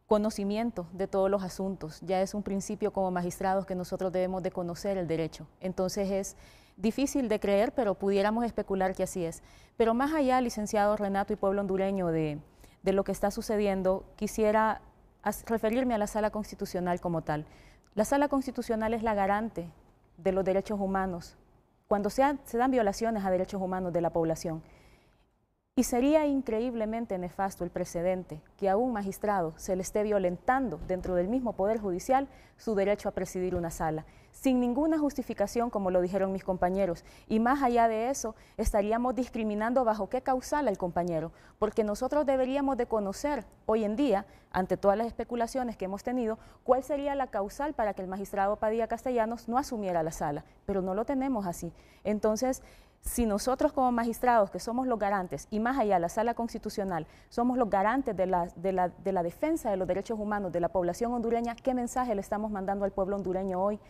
conocimiento de todos los asuntos. Ya es un principio como magistrados que nosotros debemos de conocer el derecho. Entonces es difícil de creer, pero pudiéramos especular que así es. Pero más allá, licenciado Renato y pueblo hondureño, de lo que está sucediendo, quisiera referirme a la Sala Constitucional como tal. La Sala Constitucional es la garante de los derechos humanos cuando se dan violaciones a derechos humanos de la población. Y sería increíblemente nefasto el precedente que a un magistrado se le esté violentando dentro del mismo Poder Judicial su derecho a presidir una sala, sin ninguna justificación, como lo dijeron mis compañeros. Y más allá de eso, estaríamos discriminando bajo qué causal al compañero, porque nosotros deberíamos de conocer hoy en día, ante todas las especulaciones que hemos tenido, cuál sería la causal para que el magistrado Padilla Castellanos no asumiera la sala, pero no lo tenemos así. Entonces, si nosotros como magistrados, que somos los garantes, y más allá la Sala Constitucional, somos los garantes de la defensa de los derechos humanos de la población hondureña, ¿qué mensaje le estamos mandando al pueblo hondureño hoy?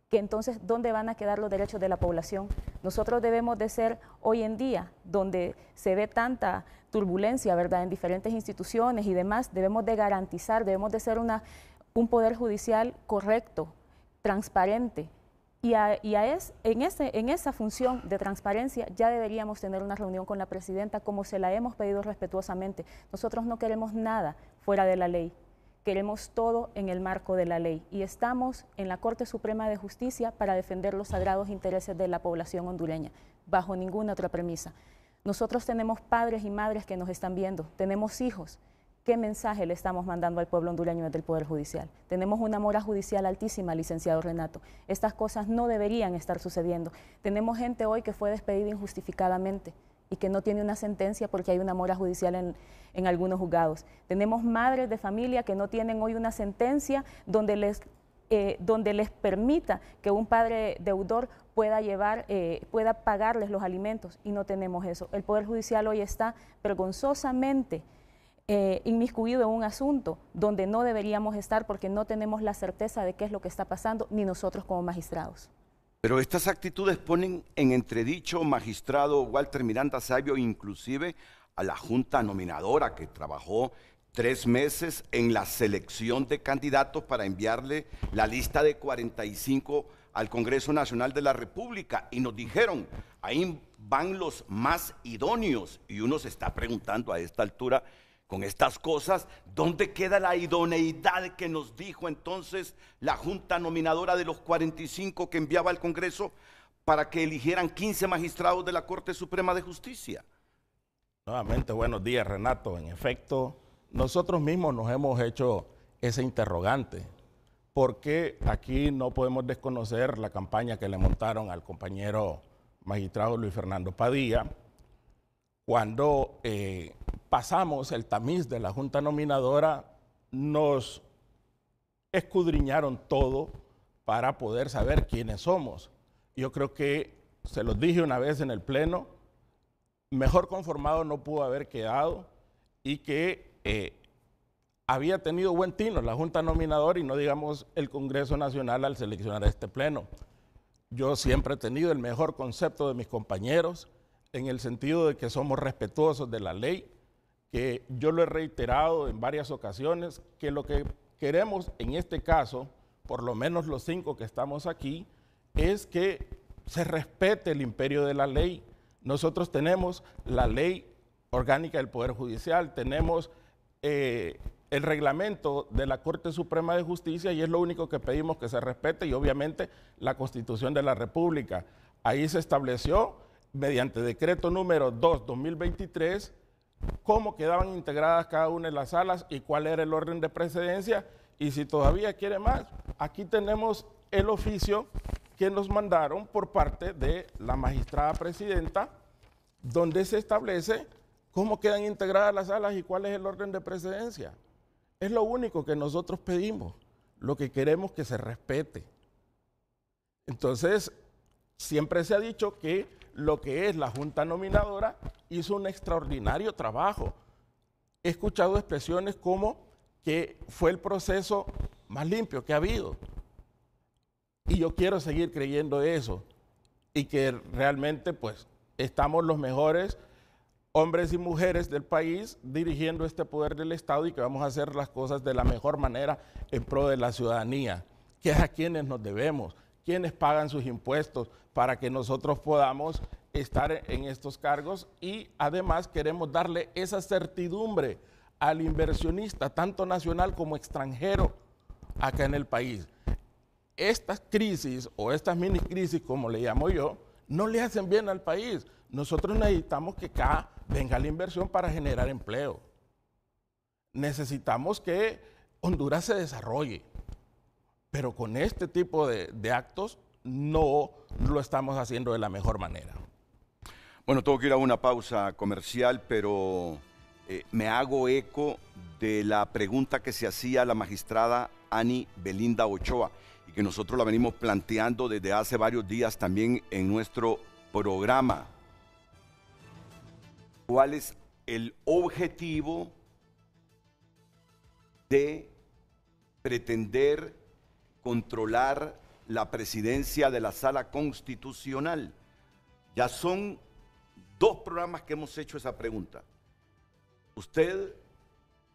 Que entonces, ¿dónde van a quedar los derechos de la población? Nosotros debemos de ser hoy en día, donde se ve tanta turbulencia, ¿verdad?, en diferentes instituciones y demás, debemos de garantizar, debemos de ser un poder judicial correcto, transparente. En esa función de transparencia ya deberíamos tener una reunión con la presidenta como se la hemos pedido respetuosamente. Nosotros no queremos nada fuera de la ley, queremos todo en el marco de la ley y estamos en la Corte Suprema de Justicia para defender los sagrados intereses de la población hondureña, bajo ninguna otra premisa. Nosotros tenemos padres y madres que nos están viendo, tenemos hijos. ¿Qué mensaje le estamos mandando al pueblo hondureño desde el Poder Judicial? Tenemos una mora judicial altísima, licenciado Renato. Estas cosas no deberían estar sucediendo. Tenemos gente hoy que fue despedida injustificadamente y que no tiene una sentencia porque hay una mora judicial en algunos juzgados. Tenemos madres de familia que no tienen hoy una sentencia donde les permita que un padre deudor pueda pagarles los alimentos y no tenemos eso. El Poder Judicial hoy está vergonzosamente inmiscuido en un asunto donde no deberíamos estar porque no tenemos la certeza de qué es lo que está pasando, ni nosotros como magistrados. Pero estas actitudes ponen en entredicho, magistrado Walter Miranda Sabio, inclusive a la Junta Nominadora que trabajó 3 meses en la selección de candidatos para enviarle la lista de 45 al Congreso Nacional de la República y nos dijeron, ahí van los más idóneos y uno se está preguntando a esta altura, con estas cosas, ¿dónde queda la idoneidad que nos dijo entonces la Junta Nominadora de los 45 que enviaba al Congreso para que eligieran 15 magistrados de la Corte Suprema de Justicia? Nuevamente, buenos días, Renato. En efecto, nosotros mismos nos hemos hecho ese interrogante. ¿Por qué aquí no podemos desconocer la campaña que le montaron al compañero magistrado Luis Fernando Padilla cuando pasamos el tamiz de la Junta Nominadora? Nos escudriñaron todo para poder saber quiénes somos. Yo creo que, se los dije una vez en el Pleno, mejor conformado no pudo haber quedado y que había tenido buen tino la Junta Nominadora y no digamos el Congreso Nacional al seleccionar este Pleno. Yo siempre he tenido el mejor concepto de mis compañeros en el sentido de que somos respetuosos de la ley, que yo lo he reiterado en varias ocasiones, que lo que queremos en este caso, por lo menos los 5 que estamos aquí, es que se respete el imperio de la ley. Nosotros tenemos la ley orgánica del Poder Judicial, tenemos el reglamento de la Corte Suprema de Justicia y es lo único que pedimos que se respete y obviamente la Constitución de la República. Ahí se estableció mediante decreto número 2/2023 cómo quedaban integradas cada una de las salas y cuál era el orden de precedencia y si todavía quiere más, aquí tenemos el oficio que nos mandaron por parte de la magistrada presidenta donde se establece cómo quedan integradas las salas y cuál es el orden de precedencia. Es lo único que nosotros pedimos, lo que queremos que se respete. Entonces, siempre se ha dicho que lo que es la Junta Nominadora hizo un extraordinario trabajo. He escuchado expresiones como que fue el proceso más limpio que ha habido. Y yo quiero seguir creyendo eso y que realmente pues estamos los mejores hombres y mujeres del país dirigiendo este poder del Estado y que vamos a hacer las cosas de la mejor manera en pro de la ciudadanía, que es a quienes nos debemos, quienes pagan sus impuestos para que nosotros podamos estar en estos cargos y además queremos darle esa certidumbre al inversionista, tanto nacional como extranjero, acá en el país. Estas crisis o estas mini crisis, como le llamo yo, no le hacen bien al país. Nosotros necesitamos que acá venga la inversión para generar empleo. Necesitamos que Honduras se desarrolle, pero con este tipo de actos no lo estamos haciendo de la mejor manera. Bueno, tengo que ir a una pausa comercial, pero me hago eco de la pregunta que se hacía la magistrada Ani Belinda Ochoa y que nosotros la venimos planteando desde hace varios días también en nuestro programa. ¿Cuál es el objetivo de pretender controlar la presidencia de la Sala Constitucional? Ya son 2 programas que hemos hecho esa pregunta. Usted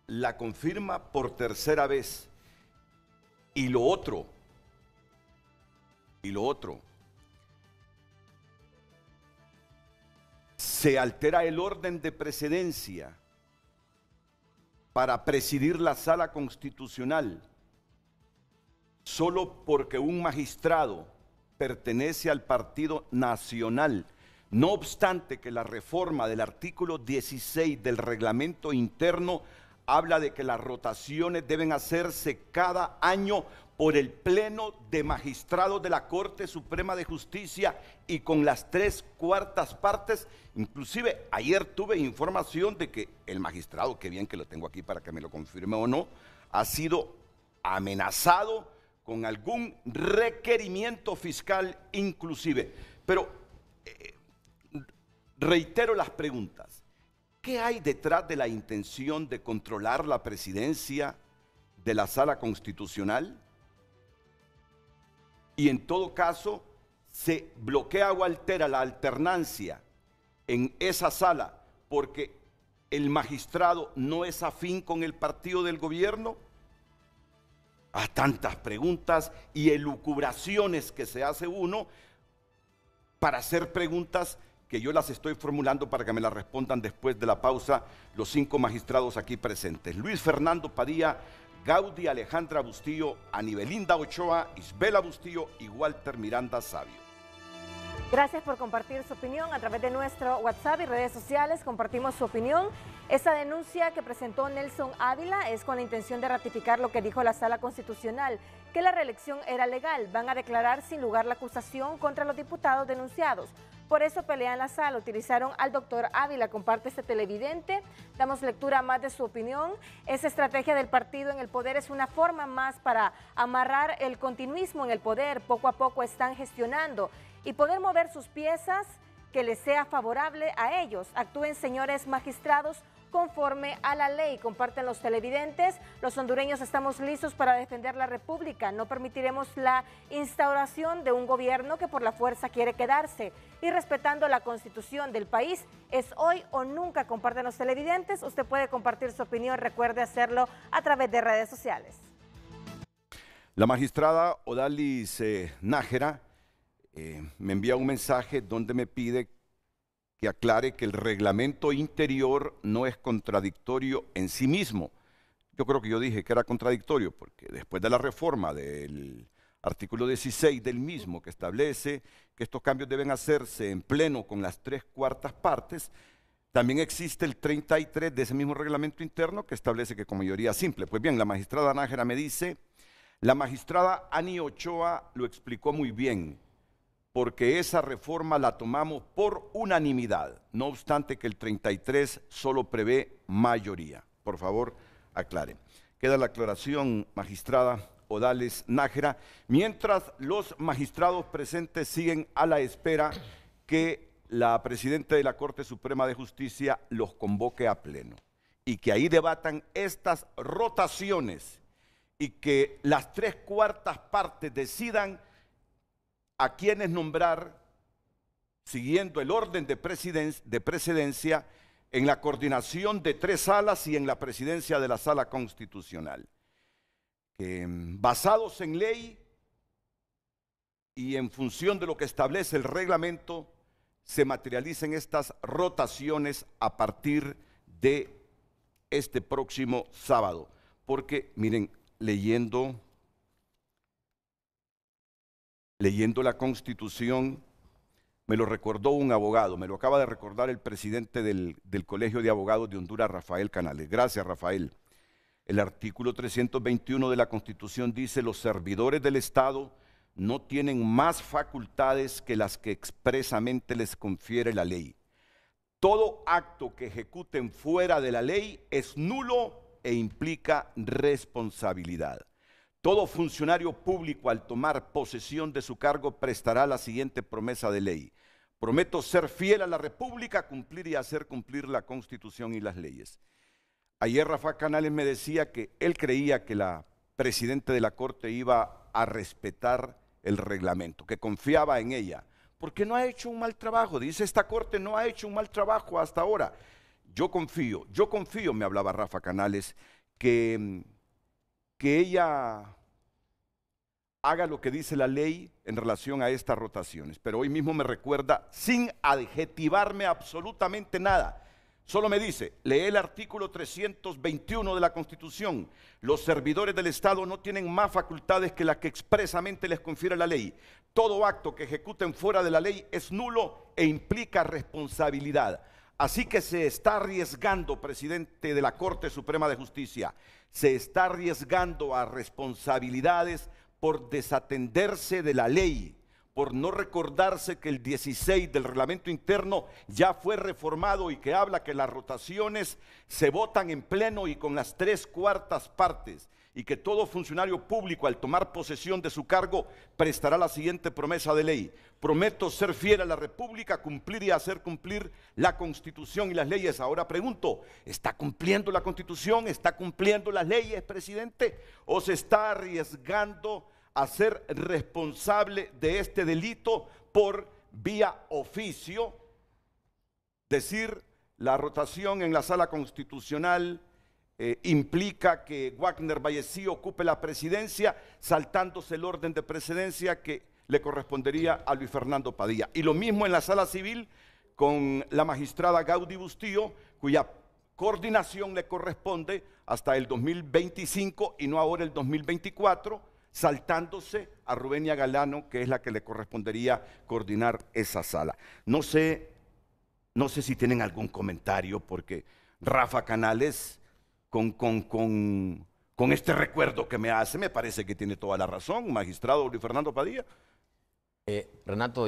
la confirma por tercera vez. Y lo otro, se altera el orden de precedencia para presidir la Sala Constitucional solo porque un magistrado pertenece al Partido Nacional, no obstante que la reforma del artículo 16 del reglamento interno habla de que las rotaciones deben hacerse cada año por el Pleno de Magistrados de la Corte Suprema de Justicia y con las 3/4 partes. Inclusive ayer tuve información de que el magistrado, que bien que lo tengo aquí para que me lo confirme o no, ha sido amenazado con algún requerimiento fiscal inclusive. Pero reitero las preguntas. ¿Qué hay detrás de la intención de controlar la presidencia de la Sala Constitucional? Y en todo caso, ¿se bloquea o altera la alternancia en esa sala porque el magistrado no es afín con el partido del gobierno? A tantas preguntas y elucubraciones que se hace uno para hacer preguntas que yo las estoy formulando para que me las respondan después de la pausa los 5 magistrados aquí presentes. Luis Fernando Padilla, Gaudí Alejandra Bustillo, Ani Belinda Ochoa, Isbela Bustillo y Walter Miranda Sabio. Gracias por compartir su opinión a través de nuestro WhatsApp y redes sociales. Compartimos su opinión. Esta denuncia que presentó Nelson Ávila es con la intención de ratificar lo que dijo la Sala Constitucional, que la reelección era legal. Van a declarar sin lugar la acusación contra los diputados denunciados. Por eso pelean la sala, utilizaron al doctor Ávila. Comparte este televidente, damos lectura más de su opinión. Esa estrategia del partido en el poder es una forma más para amarrar el continuismo en el poder. Poco a poco están gestionando y poder mover sus piezas que les sea favorable a ellos. Actúen, señores magistrados, conforme a la ley. Comparten los televidentes. Los hondureños estamos listos para defender la República. No permitiremos la instauración de un gobierno que por la fuerza quiere quedarse. Y respetando la Constitución del país, es hoy o nunca. Comparten los televidentes. Usted puede compartir su opinión. Recuerde hacerlo a través de redes sociales. La magistrada Odalis Nájera me envía un mensaje donde me pide que aclare que el reglamento interior no es contradictorio en sí mismo. Yo creo que yo dije que era contradictorio porque después de la reforma del artículo 16 del mismo, que establece que estos cambios deben hacerse en pleno con las 3/4 partes, también existe el 33 de ese mismo reglamento interno que establece que con mayoría simple. Pues bien, la magistrada Nájera me dice, la magistrada Ani Ochoa lo explicó muy bien, porque esa reforma la tomamos por unanimidad, no obstante que el 33 solo prevé mayoría. Por favor, aclare. Queda la aclaración, magistrada Odalis Nájera, mientras los magistrados presentes siguen a la espera que la presidenta de la Corte Suprema de Justicia los convoque a pleno y que ahí debatan estas rotaciones y que las 3/4 partes decidan a quienes nombrar siguiendo el orden de precedencia en la coordinación de 3 salas y en la presidencia de la Sala Constitucional. Que basados en ley y en función de lo que establece el reglamento, se materialicen estas rotaciones a partir de este próximo sábado. Porque, miren, leyendo la Constitución, me lo recordó un abogado, me lo acaba de recordar el presidente del Colegio de Abogados de Honduras, Rafael Canales. Gracias, Rafael. El artículo 321 de la Constitución dice: los servidores del Estado no tienen más facultades que las que expresamente les confiere la ley. Todo acto que ejecuten fuera de la ley es nulo e implica responsabilidad. Todo funcionario público al tomar posesión de su cargo prestará la siguiente promesa de ley. Prometo ser fiel a la República, cumplir y hacer cumplir la Constitución y las leyes. Ayer Rafael Canales me decía que él creía que la presidenta de la Corte iba a respetar el reglamento, que confiaba en ella, porque no ha hecho un mal trabajo. Dice, esta Corte no ha hecho un mal trabajo hasta ahora. Yo confío, me hablaba Rafa Canales, que ella haga lo que dice la ley en relación a estas rotaciones. Pero hoy mismo me recuerda, sin adjetivarme absolutamente nada, solo me dice, lee el artículo 321 de la Constitución. Los servidores del Estado no tienen más facultades que las que expresamente les confiere la ley. Todo acto que ejecuten fuera de la ley es nulo e implica responsabilidad. Así que se está arriesgando, presidente de la Corte Suprema de Justicia, se está arriesgando a responsabilidades por desatenderse de la ley, por no recordarse que el 16 del reglamento interno ya fue reformado y que habla que las rotaciones se votan en pleno y con las 3/4 partes, y que todo funcionario público al tomar posesión de su cargo prestará la siguiente promesa de ley. Prometo ser fiel a la República, cumplir y hacer cumplir la Constitución y las leyes. Ahora pregunto, ¿está cumpliendo la Constitución? ¿Está cumpliendo las leyes, presidente? ¿O se está arriesgando a ser responsable de este delito por vía oficio? Decir, la rotación en la Sala Constitucional implica que Wagner Vallecí ocupe la presidencia, saltándose el orden de precedencia que le correspondería a Luis Fernando Padilla. Y lo mismo en la Sala Civil con la magistrada Gaudí Bustillo, cuya coordinación le corresponde hasta el 2025 y no ahora el 2024, saltándose a Rubenia Galano, que es la que le correspondería coordinar esa sala. No sé si tienen algún comentario, porque Rafa Canales, con este recuerdo que me hace, me parece que tiene toda la razón, magistrado Luis Fernando Padilla. Renato,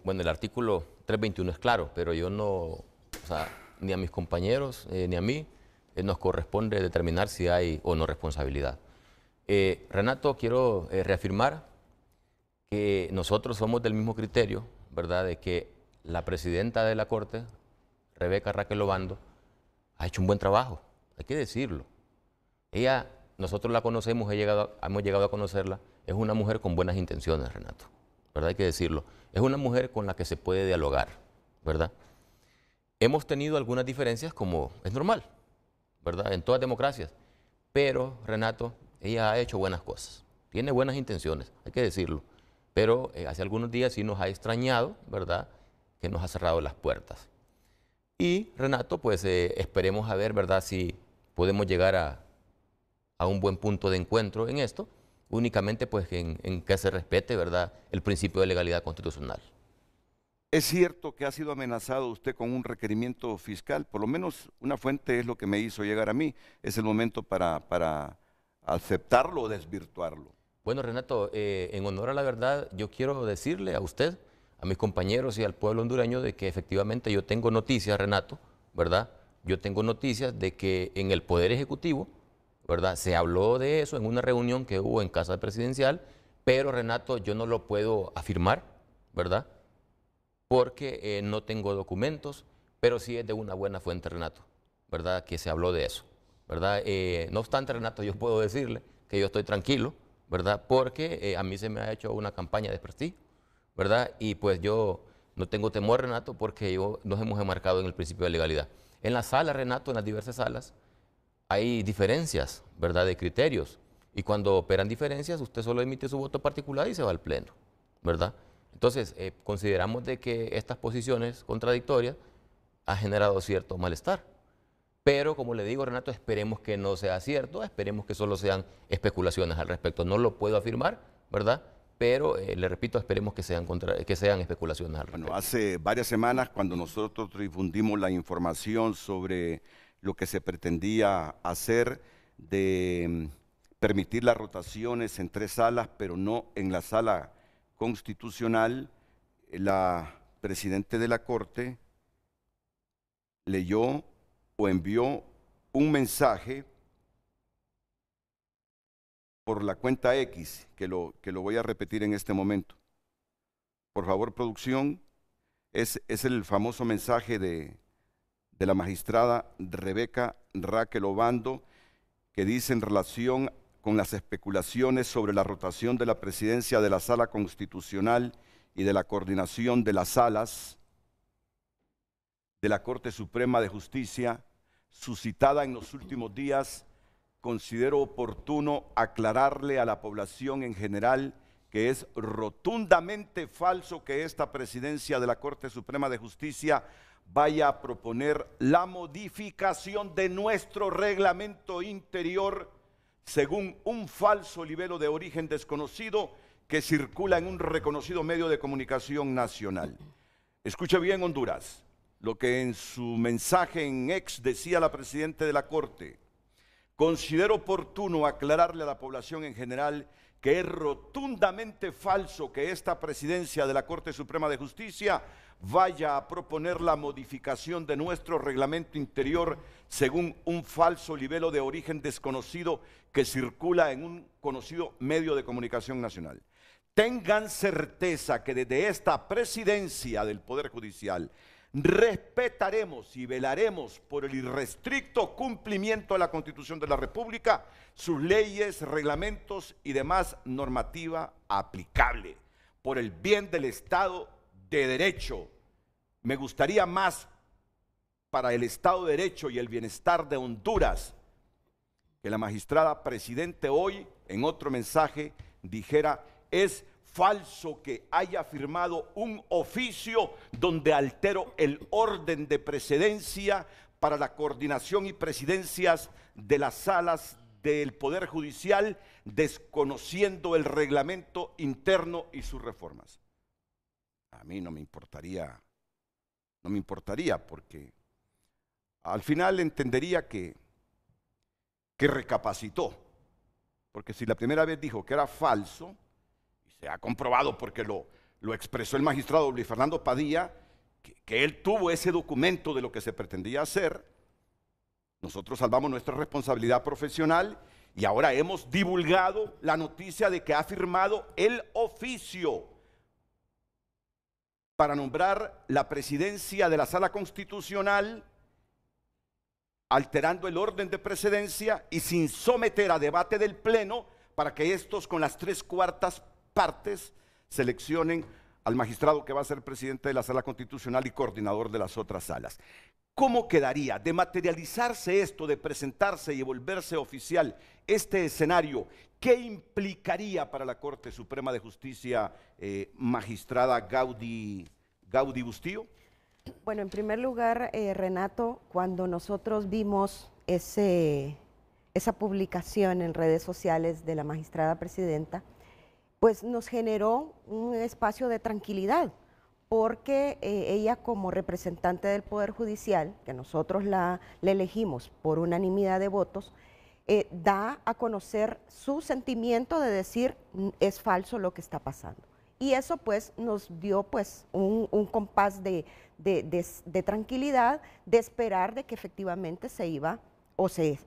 bueno, el artículo 321 es claro, pero yo no, o sea, ni a mis compañeros ni a mí nos corresponde determinar si hay o no responsabilidad. Renato, quiero reafirmar que nosotros somos del mismo criterio, ¿verdad?, de que la presidenta de la Corte, Rebeca Raquel Obando, ha hecho un buen trabajo, hay que decirlo. Ella, nosotros la conocemos, hemos llegado a conocerla, es una mujer con buenas intenciones, Renato, ¿verdad? Hay que decirlo. Es una mujer con la que se puede dialogar, ¿verdad? Hemos tenido algunas diferencias, como es normal, ¿verdad?, en todas democracias, pero, Renato, ella ha hecho buenas cosas, tiene buenas intenciones, hay que decirlo, pero hace algunos días sí nos ha extrañado, ¿verdad?, que nos ha cerrado las puertas. Y, Renato, pues esperemos a ver, ¿verdad?, si podemos llegar a un buen punto de encuentro en esto, únicamente pues en que se respete, ¿verdad?, el principio de legalidad constitucional. ¿Es cierto que ha sido amenazado usted con un requerimiento fiscal? Por lo menos una fuente es lo que me hizo llegar a mí. ¿Es el momento para aceptarlo o desvirtuarlo? Bueno, Renato, en honor a la verdad, yo quiero decirle a usted, a mis compañeros y al pueblo hondureño de que efectivamente yo tengo noticias, Renato, ¿verdad? Yo tengo noticias de que en el Poder Ejecutivo, ¿verdad?, se habló de eso en una reunión que hubo en Casa Presidencial, pero, Renato, yo no lo puedo afirmar, ¿verdad?, porque no tengo documentos, pero sí es de una buena fuente, Renato, ¿verdad?, que se habló de eso, ¿verdad? No obstante, Renato, yo puedo decirle que yo estoy tranquilo, ¿verdad?, porque a mí se me ha hecho una campaña de prestigio, ¿verdad? Y pues yo no tengo temor, Renato, porque nos hemos enmarcado en el principio de legalidad. En la sala, Renato, en las diversas salas, hay diferencias, ¿verdad?, de criterios. Y cuando operan diferencias, usted solo emite su voto particular y se va al pleno, ¿verdad? Entonces, consideramos de que estas posiciones contradictorias han generado cierto malestar. Pero, como le digo, Renato, esperemos que no sea cierto, esperemos que solo sean especulaciones al respecto. No lo puedo afirmar, ¿verdad?, pero le repito, esperemos que sean especulaciones al respecto. Bueno, hace varias semanas, cuando nosotros difundimos la información sobre lo que se pretendía hacer de permitir las rotaciones en 3 salas, pero no en la sala constitucional, la presidenta de la Corte leyó o envió un mensaje por la cuenta X, que lo voy a repetir en este momento. Por favor, producción, es el famoso mensaje de la magistrada Rebeca Raquel Obando, que dice en relación con las especulaciones sobre la rotación de la presidencia de la Sala Constitucional y de la coordinación de las salas de la Corte Suprema de Justicia, suscitada en los últimos días, considero oportuno aclararle a la población en general que es rotundamente falso que esta presidencia de la Corte Suprema de Justicia vaya a proponer la modificación de nuestro reglamento interior según un falso libelo de origen desconocido que circula en un reconocido medio de comunicación nacional. Escuche bien, Honduras, lo que en su mensaje en ex decía la presidenta de la Corte. Considero oportuno aclararle a la población en general que es rotundamente falso que esta presidencia de la Corte Suprema de Justicia vaya a proponer la modificación de nuestro reglamento interior según un falso libelo de origen desconocido que circula en un conocido medio de comunicación nacional. Tengan certeza que desde esta presidencia del Poder Judicial respetaremos y velaremos por el irrestricto cumplimiento de la Constitución de la República, sus leyes, reglamentos y demás normativa aplicable, por el bien del Estado de Derecho. Me gustaría más para el Estado de Derecho y el bienestar de Honduras que la magistrada presidente hoy, en otro mensaje, dijera: es falso que haya firmado un oficio donde altero el orden de precedencia para la coordinación y presidencias de las salas del Poder Judicial, desconociendo el reglamento interno y sus reformas. A mí no me importaría porque al final entendería que recapacitó, porque si la primera vez dijo que era falso, y se ha comprobado porque lo expresó el magistrado Luis Fernando Padilla, que él tuvo ese documento de lo que se pretendía hacer, nosotros salvamos nuestra responsabilidad profesional y ahora hemos divulgado la noticia de que ha firmado el oficio para nombrar la presidencia de la Sala Constitucional, alterando el orden de precedencia y sin someter a debate del Pleno para que estos con las 3/4 partes seleccionen al magistrado que va a ser presidente de la Sala Constitucional y coordinador de las otras salas. ¿Cómo quedaría de materializarse esto, de presentarse y volverse oficial este escenario? ¿Qué implicaría para la Corte Suprema de Justicia, magistrada Gaudí Bustillo? Bueno, en primer lugar, Renato, cuando nosotros vimos esa publicación en redes sociales de la magistrada presidenta, pues nos generó un espacio de tranquilidad, porque ella como representante del Poder Judicial, que nosotros la elegimos por unanimidad de votos, da a conocer su sentimiento de decir es falso lo que está pasando. Y eso pues nos dio pues un compás de tranquilidad, de esperar de que efectivamente se iba o se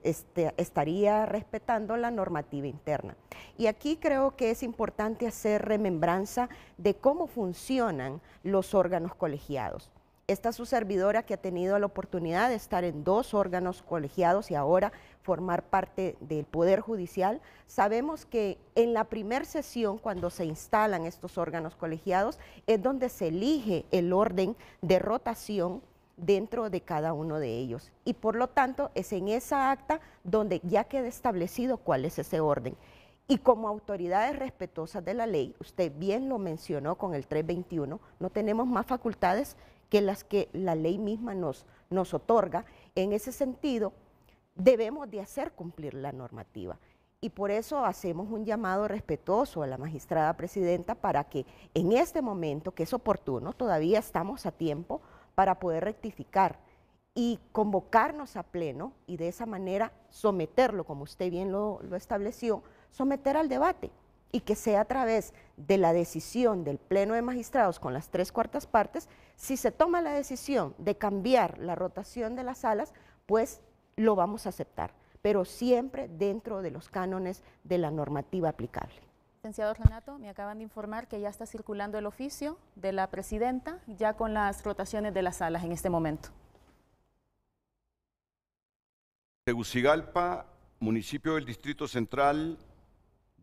estaría respetando la normativa interna. Y aquí creo que es importante hacer remembranza de cómo funcionan los órganos colegiados. Esta es su servidora que ha tenido la oportunidad de estar en 2 órganos colegiados y ahora formar parte del Poder Judicial. Sabemos que en la primera sesión, cuando se instalan estos órganos colegiados, es donde se elige el orden de rotación dentro de cada uno de ellos. Y por lo tanto, es en esa acta donde ya queda establecido cuál es ese orden. Y como autoridades respetuosas de la ley, usted bien lo mencionó con el 321, no tenemos más facultades que las que la ley misma nos otorga. En ese sentido, debemos de hacer cumplir la normativa. Y por eso hacemos un llamado respetuoso a la magistrada presidenta para que en este momento, que es oportuno, todavía estamos a tiempo para poder rectificar y convocarnos a pleno y de esa manera someterlo, como usted bien lo estableció, someter al debate y que sea a través de la decisión del Pleno de Magistrados con las 3/4 partes. Si se toma la decisión de cambiar la rotación de las salas, pues lo vamos a aceptar, pero siempre dentro de los cánones de la normativa aplicable. Licenciado Renato, me acaban de informar que ya está circulando el oficio de la presidenta, ya con las rotaciones de las salas en este momento. Tegucigalpa, municipio del Distrito Central,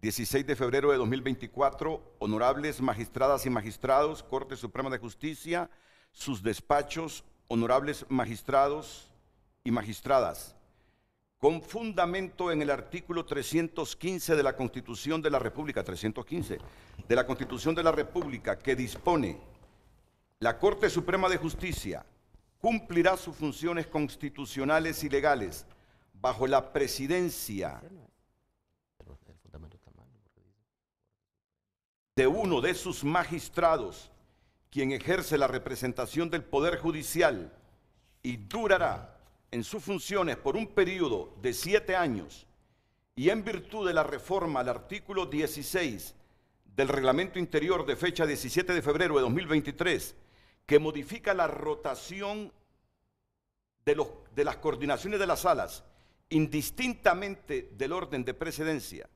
16 de febrero de 2024, honorables magistradas y magistrados, Corte Suprema de Justicia, sus despachos, honorables magistrados y magistradas. Con fundamento en el artículo 315 de la Constitución de la República, 315 de la Constitución de la República, que dispone: la Corte Suprema de Justicia cumplirá sus funciones constitucionales y legales bajo la presidencia de uno de sus magistrados, quien ejerce la representación del Poder Judicial y durará en sus funciones por un periodo de 7 años, y en virtud de la reforma al artículo 16 del Reglamento Interior de fecha 17 de febrero de 2023, que modifica la rotación de las coordinaciones de las salas, indistintamente del orden de precedencia,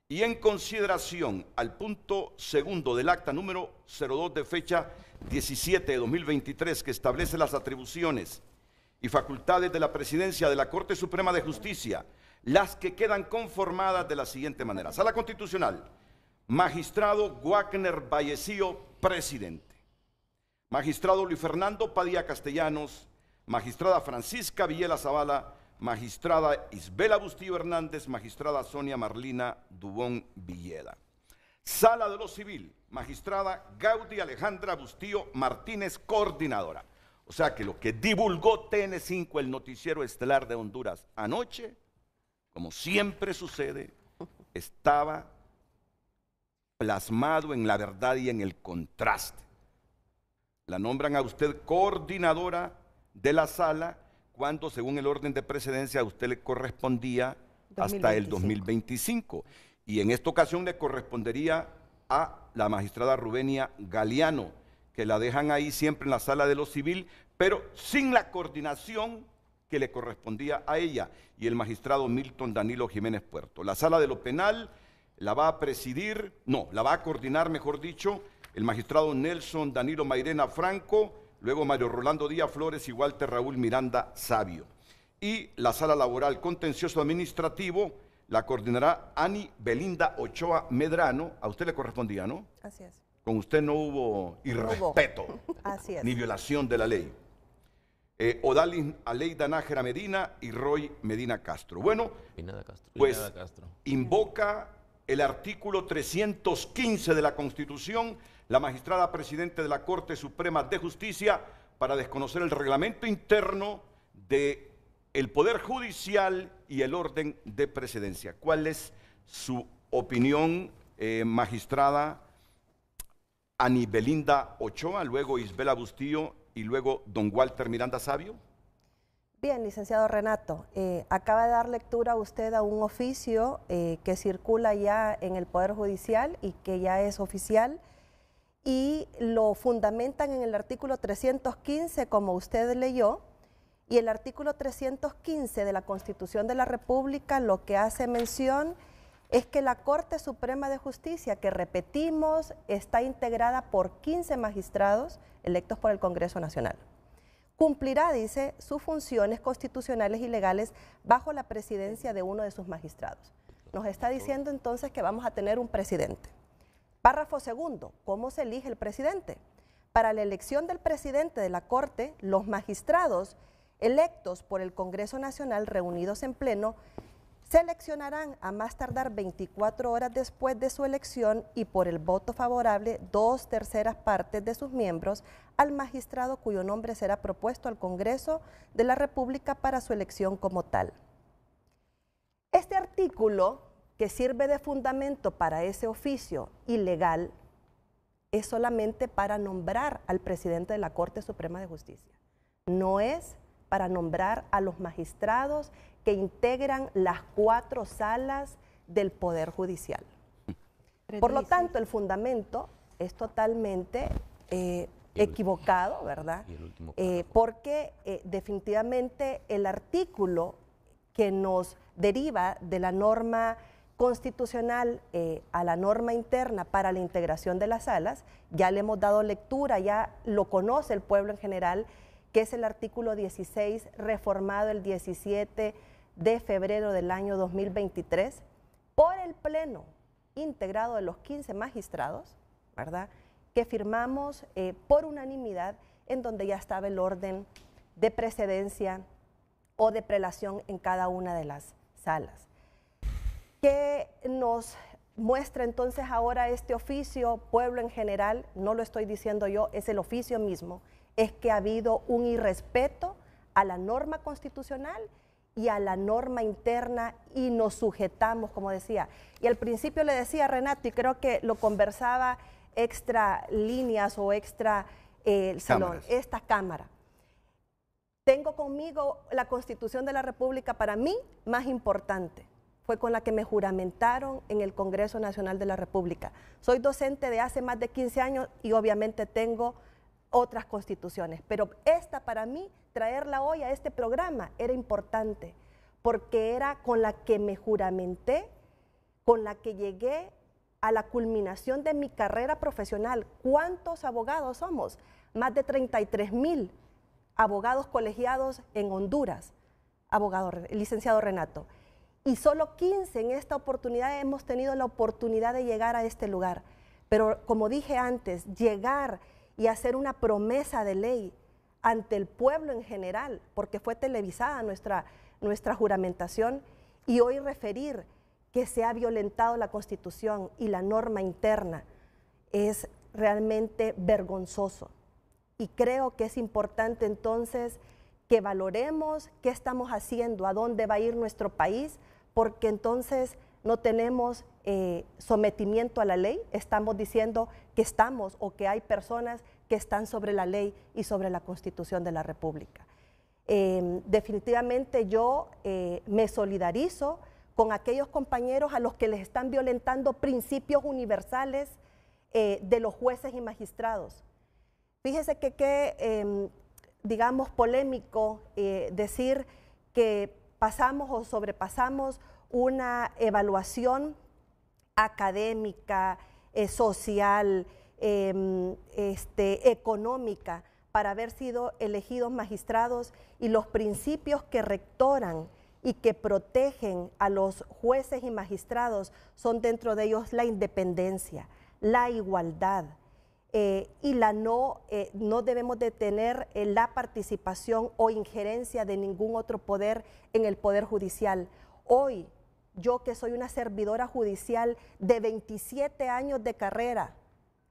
y en consideración al punto 2 del acta número 02 de fecha 17 de 2023, que establece las atribuciones y facultades de la presidencia de la Corte Suprema de Justicia, las que quedan conformadas de la siguiente manera: Sala Constitucional, magistrado Wagner Vallecillo, presidente; magistrado Luis Fernando Padilla Castellanos; magistrada Francisca Villela Zavala; magistrada Isbela Bustillo Hernández; magistrada Sonia Marlina Dubón Villeda. Sala de lo Civil, magistrada Gaudí Alejandra Bustillo Martínez, coordinadora. O sea que lo que divulgó TN5, el noticiero estelar de Honduras, anoche, como siempre sucede, estaba plasmado en la verdad y en el contraste. La nombran a usted coordinadora de la sala cuando, según el orden de precedencia, a usted le correspondía hasta el 2025. Y en esta ocasión le correspondería a la magistrada Rubenia Galeano, que la dejan ahí siempre en la sala de lo civil, pero sin la coordinación que le correspondía a ella, y el magistrado Milton Danilo Jiménez Puerto. La sala de lo penal la va a presidir, no, la va a coordinar, mejor dicho, el magistrado Nelson Danilo Mairena Franco, luego Mario Rolando Díaz Flores y Walter Raúl Miranda Sabio. Y la sala laboral contencioso administrativo la coordinará Ani Belinda Ochoa Medrano. A usted le correspondía, ¿no? Así es. Con usted no hubo irrespeto, Así es. ni violación de la ley. Odalis Aleida Nájera Medina y Roy Medina Castro. Bueno, pues invoca el artículo 315 de la Constitución la magistrada presidente de la Corte Suprema de Justicia para desconocer el reglamento interno del Poder Judicial y el orden de precedencia. ¿Cuál es su opinión, magistrada Ani Belinda Ochoa, luego Isbela Bustillo y luego don Walter Miranda Sabio? Bien, licenciado Renato, acaba de dar lectura usted a un oficio que circula ya en el Poder Judicial y que ya es oficial, y lo fundamentan en el artículo 315, como usted leyó, y el artículo 315 de la Constitución de la República lo que hace mención es que la Corte Suprema de Justicia, que repetimos, está integrada por 15 magistrados electos por el Congreso Nacional. Cumplirá, dice, sus funciones constitucionales y legales bajo la presidencia de uno de sus magistrados. Nos está diciendo entonces que vamos a tener un presidente. Párrafo segundo, ¿cómo se elige el presidente? Para la elección del presidente de la Corte, los magistrados electos por el Congreso Nacional reunidos en pleno seleccionarán a más tardar 24 horas después de su elección y por el voto favorable 2/3 partes de sus miembros al magistrado cuyo nombre será propuesto al Congreso de la República para su elección como tal. Este artículo, que sirve de fundamento para ese oficio ilegal, es solamente para nombrar al presidente de la Corte Suprema de Justicia. No es para nombrar a los magistrados que integran las 4 salas del Poder Judicial. Por lo tanto, el fundamento es totalmente equivocado, ¿verdad? Porque definitivamente el artículo que nos deriva de la norma constitucional a la norma interna para la integración de las salas, ya le hemos dado lectura, ya lo conoce el pueblo en general, que es el artículo 16, reformado el 17 de febrero del año 2023, por el Pleno integrado de los 15 magistrados, ¿verdad?, que firmamos por unanimidad, en donde ya estaba el orden de precedencia o de prelación en cada una de las salas. ¿Qué nos muestra entonces ahora este oficio, pueblo en general? No lo estoy diciendo yo, es el oficio mismo. Es que ha habido un irrespeto a la norma constitucional y a la norma interna y nos sujetamos, como decía. Y al principio le decía a Renato, y creo que lo conversaba extra líneas o extra salón, esta Cámara. Tengo conmigo la Constitución de la República, para mí, más importante. Fue con la que me juramentaron en el Congreso Nacional de la República. Soy docente de hace más de 15 años y obviamente tengo otras constituciones, pero esta para mí, traerla hoy a este programa era importante, porque era con la que me juramenté, con la que llegué a la culminación de mi carrera profesional. ¿Cuántos abogados somos? Más de 33,000 abogados colegiados en Honduras, licenciado Renato. Y solo 15 en esta oportunidad hemos tenido la oportunidad de llegar a este lugar. Pero como dije antes, llegar y hacer una promesa de ley ante el pueblo en general, porque fue televisada nuestra juramentación, y hoy referir que se ha violentado la Constitución y la norma interna es realmente vergonzoso. Y creo que es importante entonces que valoremos qué estamos haciendo, a dónde va a ir nuestro país, porque entonces no tenemos sometimiento a la ley, estamos diciendo que estamos o que hay personas que están sobre la ley y sobre la Constitución de la República. Definitivamente yo me solidarizo con aquellos compañeros a los que les están violentando principios universales de los jueces y magistrados. Fíjese que digamos, polémico decir que pasamos o sobrepasamos una evaluación académica, social, económica, para haber sido elegidos magistrados, y los principios que rectoran y que protegen a los jueces y magistrados son dentro de ellos la independencia, la igualdad, y no debemos de tener la participación o injerencia de ningún otro poder en el Poder Judicial. Hoy, yo que soy una servidora judicial de 27 años de carrera,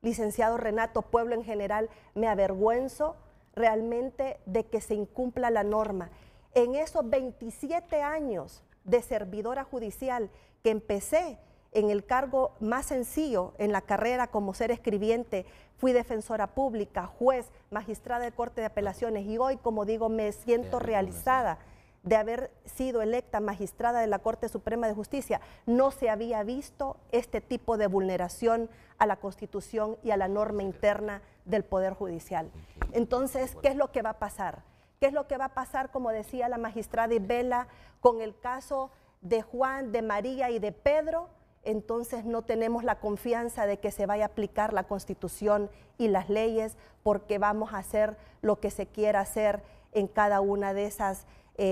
licenciado Renato, pueblo en general, me avergüenzo realmente de que se incumpla la norma. En esos 27 años de servidora judicial que empecé en el cargo más sencillo en la carrera como ser escribiente, fui defensora pública, juez, magistrada de Corte de Apelaciones, y hoy, como digo, me siento realizada de haber sido electa magistrada de la Corte Suprema de Justicia. No se había visto este tipo de vulneración a la Constitución y a la norma interna del Poder Judicial. Entonces, ¿qué es lo que va a pasar? ¿Qué es lo que va a pasar, como decía la magistrada Isbela, con el caso de Juan, de María y de Pedro? Entonces no tenemos la confianza de que se vaya a aplicar la Constitución y las leyes, porque vamos a hacer lo que se quiera hacer en cada una de esas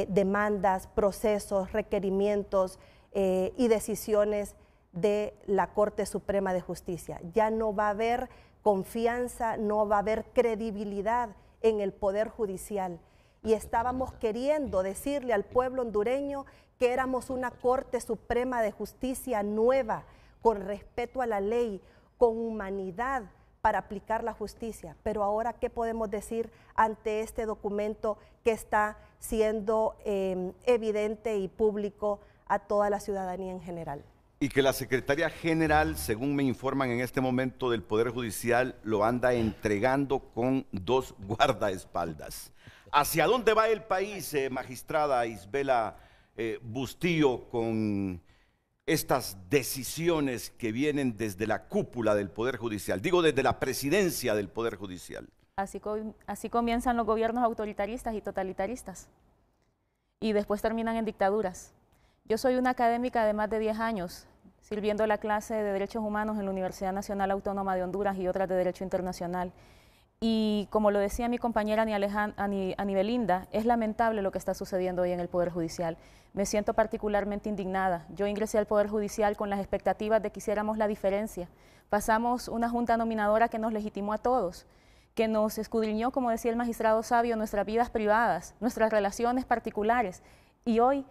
demandas, procesos, requerimientos y decisiones de la Corte Suprema de Justicia. Ya no va a haber confianza, no va a haber credibilidad en el Poder Judicial. Y estábamos queriendo decirle al pueblo hondureño que éramos una Corte Suprema de Justicia nueva, con respeto a la ley, con humanidad para aplicar la justicia. Pero ahora, ¿qué podemos decir ante este documento que está siendo evidente y público a toda la ciudadanía en general? Y que la Secretaría General, según me informan en este momento del Poder Judicial, lo anda entregando con 2 guardaespaldas. ¿Hacia dónde va el país, magistrada Isbela Bustillo, con estas decisiones que vienen desde la cúpula del Poder Judicial? Digo, desde la presidencia del Poder Judicial. Así comienzan los gobiernos autoritaristas y totalitaristas, y después terminan en dictaduras. Yo soy una académica de más de 10 años, sirviendo la clase de Derechos Humanos en la Universidad Nacional Autónoma de Honduras y otras de Derecho Internacional. Y como lo decía mi compañera Ani Belinda, es lamentable lo que está sucediendo hoy en el Poder Judicial. Me siento particularmente indignada. Yo ingresé al Poder Judicial con las expectativas de que hiciéramos la diferencia. Pasamos una junta nominadora que nos legitimó a todos, que nos escudriñó, como decía el magistrado Sabio, nuestras vidas privadas, nuestras relaciones particulares. Y hoy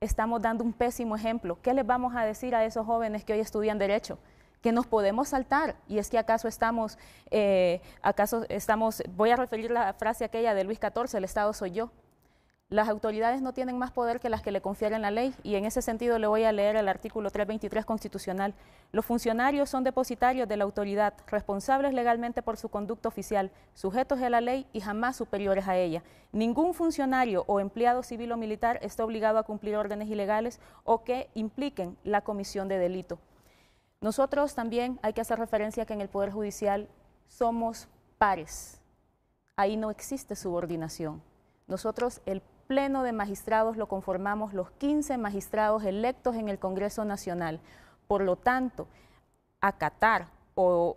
estamos dando un pésimo ejemplo. ¿Qué les vamos a decir a esos jóvenes que hoy estudian Derecho? Que nos podemos saltar, y es que acaso estamos, voy a referir la frase aquella de Luis XIV, el Estado soy yo. Las autoridades no tienen más poder que las que le confieren la ley, y en ese sentido le voy a leer el artículo 323 constitucional. Los funcionarios son depositarios de la autoridad, responsables legalmente por su conducta oficial, sujetos a la ley y jamás superiores a ella. Ningún funcionario o empleado civil o militar está obligado a cumplir órdenes ilegales o que impliquen la comisión de delito. Nosotros también hay que hacer referencia que en el Poder Judicial somos pares. Ahí no existe subordinación. Nosotros, el Pleno de Magistrados, lo conformamos los 15 magistrados electos en el Congreso Nacional. Por lo tanto, acatar o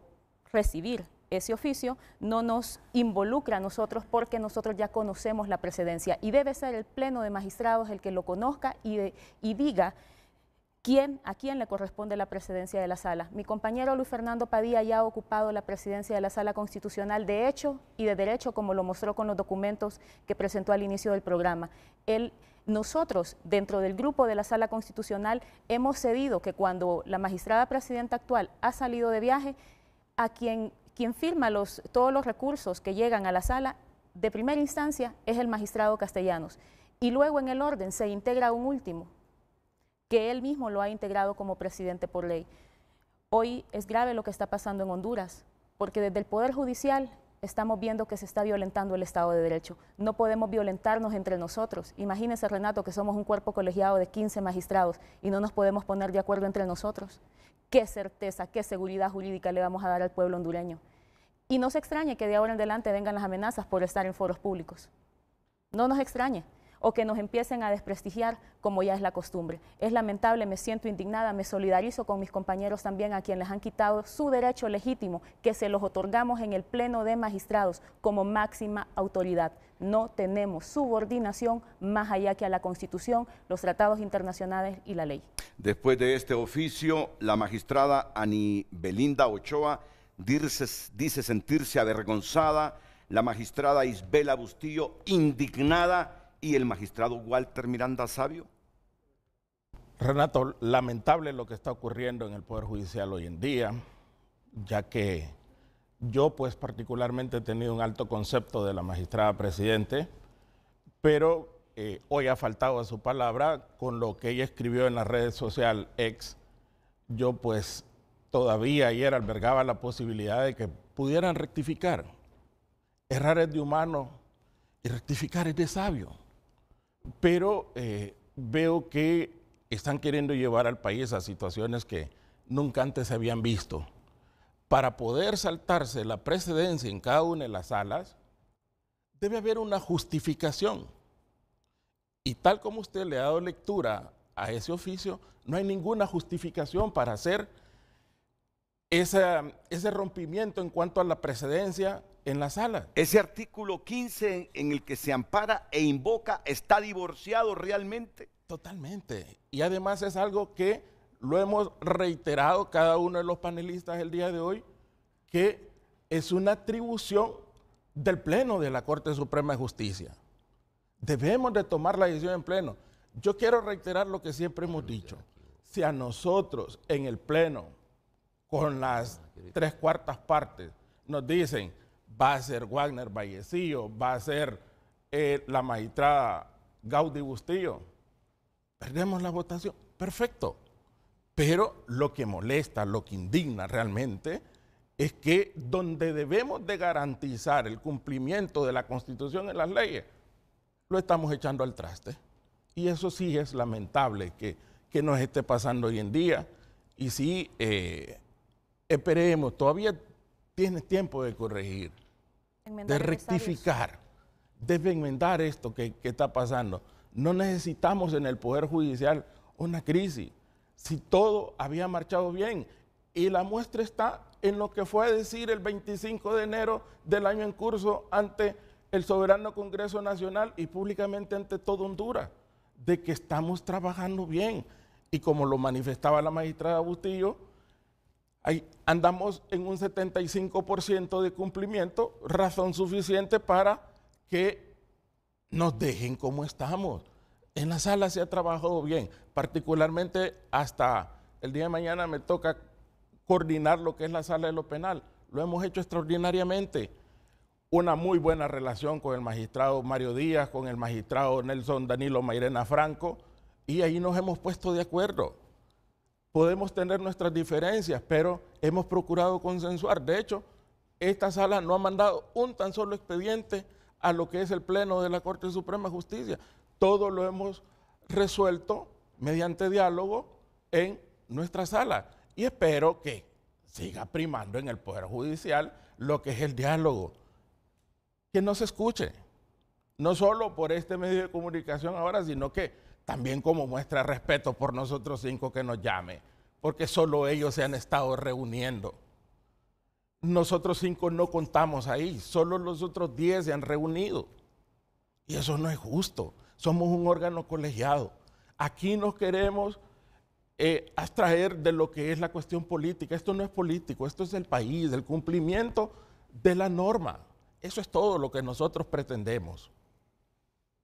recibir ese oficio no nos involucra a nosotros, porque nosotros ya conocemos la precedencia, y debe ser el Pleno de Magistrados el que lo conozca y diga a quién le corresponde la presidencia de la sala. Mi compañero Luis Fernando Padilla ya ha ocupado la presidencia de la sala constitucional de hecho y de derecho, como lo mostró con los documentos que presentó al inicio del programa. Nosotros, dentro del grupo de la sala constitucional, hemos cedido que cuando la magistrada presidenta actual ha salido de viaje, a quien firma todos los recursos que llegan a la sala, de primera instancia es el magistrado Castellanos, y luego en el orden se integra un último, que él mismo lo ha integrado como presidente por ley. Hoy es grave lo que está pasando en Honduras, porque desde el Poder Judicial estamos viendo que se está violentando el Estado de Derecho. No podemos violentarnos entre nosotros. Imagínese, Renato, que somos un cuerpo colegiado de 15 magistrados y no nos podemos poner de acuerdo entre nosotros. ¿Qué certeza, qué seguridad jurídica le vamos a dar al pueblo hondureño? Y no se extrañe que de ahora en adelante vengan las amenazas por estar en foros públicos. No nos extrañe. O que nos empiecen a desprestigiar como ya es la costumbre. Es lamentable, me siento indignada, me solidarizo con mis compañeros también a quienes les han quitado su derecho legítimo, que se los otorgamos en el Pleno de Magistrados como máxima autoridad. No tenemos subordinación más allá que a la Constitución, los tratados internacionales y la ley. Después de este oficio, la magistrada Ani Belinda Ochoa dice sentirse avergonzada, la magistrada Isbela Bustillo indignada y el magistrado Walter Miranda Sabio. Renato, lamentable lo que está ocurriendo en el Poder Judicial hoy en día, ya que yo pues particularmente he tenido un alto concepto de la magistrada presidente, pero hoy ha faltado a su palabra con lo que ella escribió en la red social X. Yo pues todavía ayer albergaba la posibilidad de que pudieran rectificar. Errar es de humano y rectificar es de sabio. Pero veo que están queriendo llevar al país a situaciones que nunca antes se habían visto. Para poder saltarse la precedencia en cada una de las salas, debe haber una justificación. Y tal como usted le ha dado lectura a ese oficio, no hay ninguna justificación para hacer ese rompimiento en cuanto a la precedencia en la sala. Ese artículo 15 en el que se ampara e invoca, ¿está divorciado realmente? Totalmente. Y además es algo que lo hemos reiterado cada uno de los panelistas el día de hoy, que es una atribución del Pleno de la Corte Suprema de Justicia. Debemos de tomar la decisión en pleno. Yo quiero reiterar lo que siempre hemos dicho. Si a nosotros en el Pleno, con las 3/4 partes, nos dicen va a ser Wagner Vallecillo, va a ser la magistrada Gaudí Bustillo, perdemos la votación, perfecto. Pero lo que molesta, lo que indigna realmente, es que donde debemos de garantizar el cumplimiento de la Constitución y las leyes, lo estamos echando al traste. Y eso sí es lamentable que nos esté pasando hoy en día. Y sí, esperemos, todavía tienes tiempo de corregir, de rectificar, de enmendar esto que está pasando. No necesitamos en el Poder Judicial una crisis, si todo había marchado bien. Y la muestra está en lo que fue a decir el 25 de enero del año en curso ante el soberano Congreso Nacional y públicamente ante todo Honduras, de que estamos trabajando bien. Y como lo manifestaba la magistrada Bustillo, ahí andamos en un 75% de cumplimiento, razón suficiente para que nos dejen como estamos. En la sala se ha trabajado bien, particularmente hasta el día de mañana me toca coordinar lo que es la sala de lo penal. Lo hemos hecho extraordinariamente. Una muy buena relación con el magistrado Mario Díaz, con el magistrado Nelson Danilo Mairena Franco, y ahí nos hemos puesto de acuerdo. Podemos tener nuestras diferencias, pero hemos procurado consensuar. De hecho, esta sala no ha mandado un tan solo expediente a lo que es el Pleno de la Corte Suprema de Justicia. Todo lo hemos resuelto mediante diálogo en nuestra sala. Y espero que siga primando en el Poder Judicial lo que es el diálogo. Que no se escuche, no solo por este medio de comunicación ahora, sino que también como muestra de respeto por nosotros 5 que nos llame, porque solo ellos se han estado reuniendo. Nosotros 5 no contamos ahí, solo los otros 10 se han reunido. Y eso no es justo, somos un órgano colegiado. Aquí nos queremos abstraer de lo que es la cuestión política. Esto no es político, esto es el país, el cumplimiento de la norma. Eso es todo lo que nosotros pretendemos.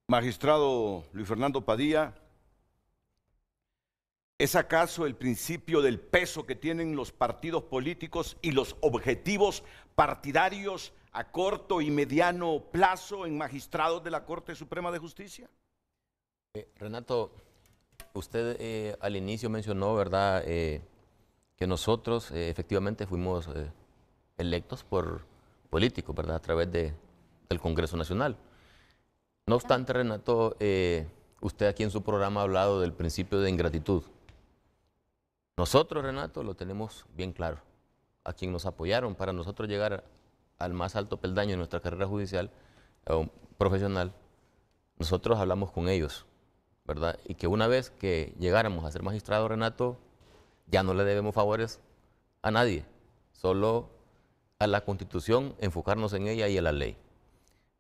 Magistrado Luis Fernando Padilla, ¿es acaso el principio del peso que tienen los partidos políticos y los objetivos partidarios a corto y mediano plazo en magistrados de la Corte Suprema de Justicia? Renato, Usted al inicio mencionó, ¿verdad?, que nosotros efectivamente fuimos electos por políticos, ¿verdad?, a través del Congreso Nacional. No obstante, Renato, usted aquí en su programa ha hablado del principio de ingratitud. Nosotros, Renato, lo tenemos bien claro. A quien nos apoyaron para nosotros llegar al más alto peldaño de nuestra carrera judicial profesional, nosotros hablamos con ellos, ¿verdad? Y que una vez que llegáramos a ser magistrado, Renato, ya no le debemos favores a nadie, solo a la Constitución, enfocarnos en ella y a la ley.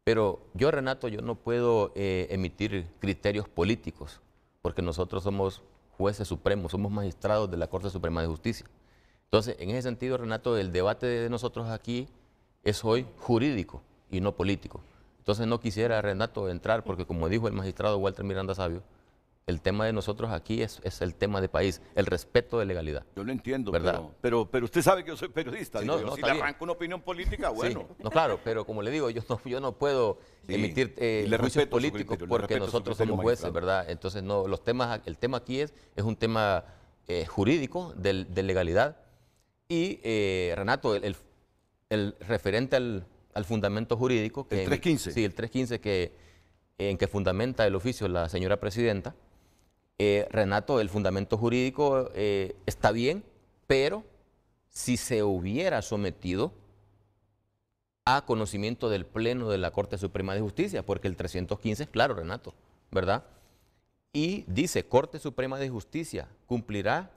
Pero yo, Renato, yo no puedo emitir criterios políticos, porque nosotros somos jueces supremos, somos magistrados de la Corte Suprema de Justicia. Entonces, en ese sentido, Renato, el debate de nosotros aquí es hoy jurídico y no político. Entonces no quisiera, Renato, entrar, porque como dijo el magistrado Walter Miranda Sabio, el tema de nosotros aquí es el tema de país, el respeto de legalidad. Yo lo entiendo, ¿verdad? pero usted sabe que yo soy periodista. Sí, Digo, no, si está le bien. arranco una opinión política, bueno. Sí, no, claro, pero como le digo, yo no puedo Sí, emitir y le juicios respeto su políticos criterio, le porque respeto su nosotros criterio, somos jueces, magistrado. ¿verdad? Entonces, no, el tema aquí es un tema jurídico de legalidad y, Renato, el referente al fundamento jurídico. El 315. Sí, el 315 en que fundamenta el oficio la señora presidenta. Renato, el fundamento jurídico está bien, pero si se hubiera sometido a conocimiento del Pleno de la Corte Suprema de Justicia, porque el 315 es claro, Renato, ¿verdad? Y dice, Corte Suprema de Justicia cumplirá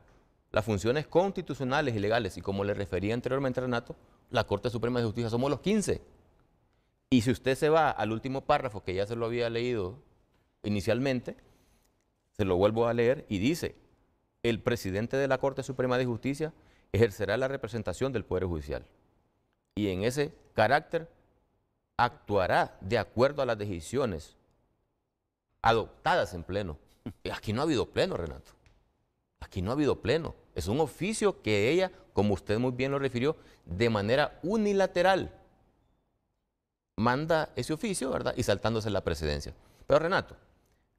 las funciones constitucionales y legales, y como le refería anteriormente, Renato, la Corte Suprema de Justicia somos los 15. Y si usted se va al último párrafo, que ya se lo había leído inicialmente, se lo vuelvo a leer y dice, el presidente de la Corte Suprema de Justicia ejercerá la representación del Poder Judicial y en ese carácter actuará de acuerdo a las decisiones adoptadas en pleno. Aquí no ha habido pleno, Renato. Aquí no ha habido pleno. Es un oficio que ella, como usted muy bien lo refirió, de manera unilateral manda ese oficio, ¿verdad? Y saltándose la presidencia. Pero, Renato,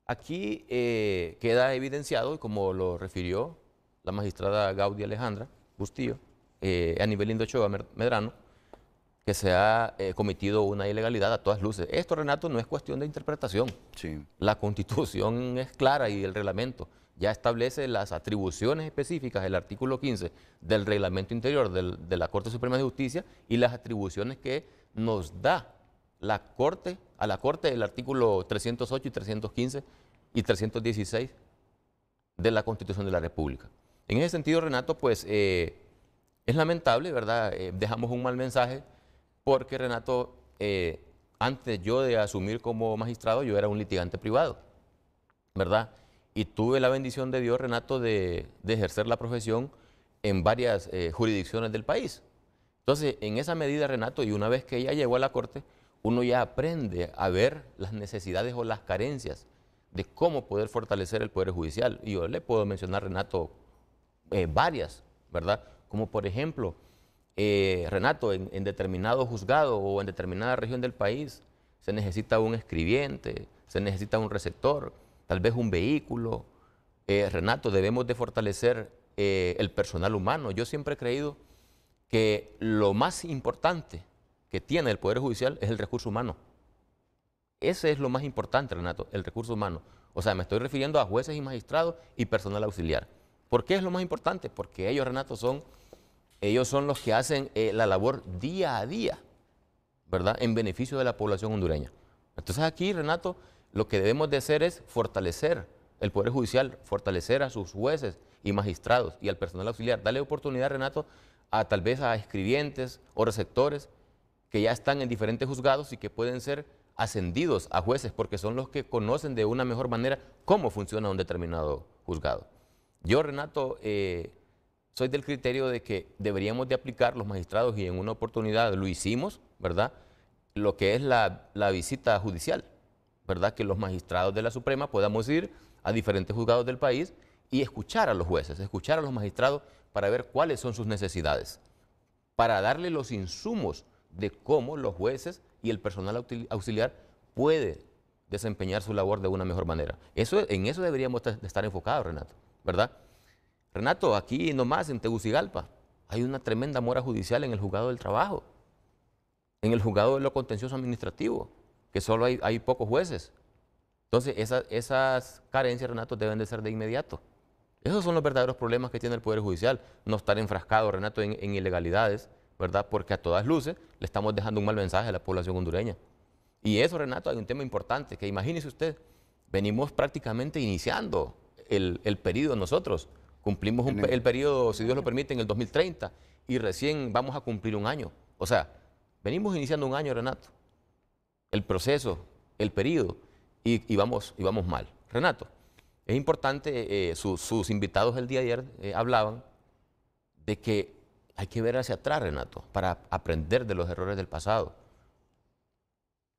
aquí queda evidenciado, y como lo refirió la magistrada Gaudia Alejandra Bustillo, a nivel Indochoa Medrano, que se ha cometido una ilegalidad a todas luces. Esto, Renato, no es cuestión de interpretación. Sí. La Constitución es clara y el reglamento ya establece las atribuciones específicas, el artículo 15 del reglamento interior de la Corte Suprema de Justicia y las atribuciones que nos da a la Corte el artículo 308 y 315 y 316 de la Constitución de la República. En ese sentido, Renato, pues es lamentable, ¿verdad? Dejamos un mal mensaje porque, Renato, antes yo de asumir como magistrado, yo era un litigante privado, ¿verdad? Y tuve la bendición de Dios, Renato, de ejercer la profesión en varias jurisdicciones del país. Entonces, en esa medida, Renato, y una vez que ella llegó a la Corte, uno ya aprende a ver las necesidades o las carencias de cómo poder fortalecer el Poder Judicial. Y yo le puedo mencionar, Renato, varias, ¿verdad? Como por ejemplo, Renato, en determinado juzgado o en determinada región del país se necesita un escribiente, se necesita un receptor, tal vez un vehículo. Renato, debemos de fortalecer el personal humano. Yo siempre he creído que lo más importante que tiene el Poder Judicial es el recurso humano. Ese es lo más importante, Renato, el recurso humano. O sea, me estoy refiriendo a jueces y magistrados y personal auxiliar. ¿Por qué es lo más importante? Porque ellos, Renato, ellos son los que hacen la labor día a día, ¿verdad? En beneficio de la población hondureña. Entonces aquí, Renato, lo que debemos de hacer es fortalecer el Poder Judicial, fortalecer a sus jueces y magistrados y al personal auxiliar. Darle oportunidad, Renato, tal vez a escribientes o receptores que ya están en diferentes juzgados y que pueden ser ascendidos a jueces porque son los que conocen de una mejor manera cómo funciona un determinado juzgado. Yo, Renato, soy del criterio de que deberíamos de aplicar los magistrados y en una oportunidad lo hicimos, ¿verdad? Lo que es la visita judicial, ¿verdad? Que los magistrados de la Suprema podamos ir a diferentes juzgados del país y escuchar a los jueces, escuchar a los magistrados para ver cuáles son sus necesidades, para darle los insumos de cómo los jueces y el personal auxiliar puede desempeñar su labor de una mejor manera. En eso deberíamos de estar enfocados, Renato, ¿verdad? Renato, aquí nomás en Tegucigalpa hay una tremenda mora judicial en el juzgado del trabajo, en el juzgado de lo contencioso administrativo, que solo hay pocos jueces. Entonces, esas carencias, Renato, deben de ser de inmediato. Esos son los verdaderos problemas que tiene el Poder Judicial, no estar enfrascado, Renato, en ilegalidades, ¿verdad? Porque a todas luces le estamos dejando un mal mensaje a la población hondureña. Y eso, Renato, hay un tema importante, que imagínese usted, venimos prácticamente iniciando el periodo nosotros. Cumplimos el periodo, si Dios lo permite, en el 2030 y recién vamos a cumplir un año. O sea, venimos iniciando un año, Renato. El proceso, el periodo, y vamos mal. Renato, es importante, sus invitados el día de ayer hablaban de que hay que ver hacia atrás, Renato, para aprender de los errores del pasado.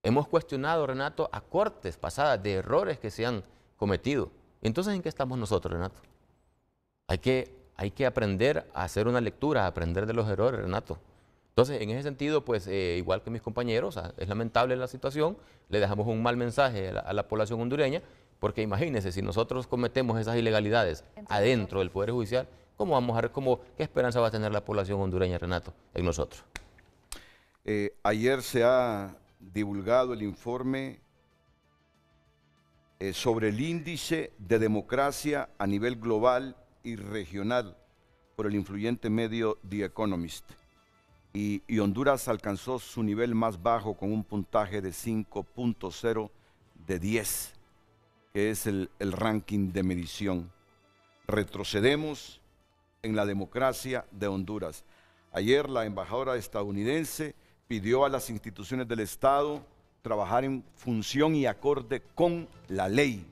Hemos cuestionado, Renato, a cortes pasadas de errores que se han cometido. Entonces, ¿en qué estamos nosotros, Renato? Hay que aprender a hacer una lectura, a aprender de los errores, Renato. Entonces, en ese sentido, pues, igual que mis compañeros, es lamentable la situación, le dejamos un mal mensaje a la población hondureña, porque imagínense, si nosotros cometemos esas ilegalidades adentro del Poder Judicial, ¿cómo vamos a ver qué esperanza va a tener la población hondureña, Renato, en nosotros? Ayer se ha divulgado el informe sobre el índice de democracia a nivel global y regional por el influyente medio The Economist. Y Honduras alcanzó su nivel más bajo con un puntaje de 5.0 de 10, que es el ranking de medición. Retrocedemos en la democracia de Honduras. Ayer la embajadora estadounidense pidió a las instituciones del Estado trabajar en función y acorde con la ley.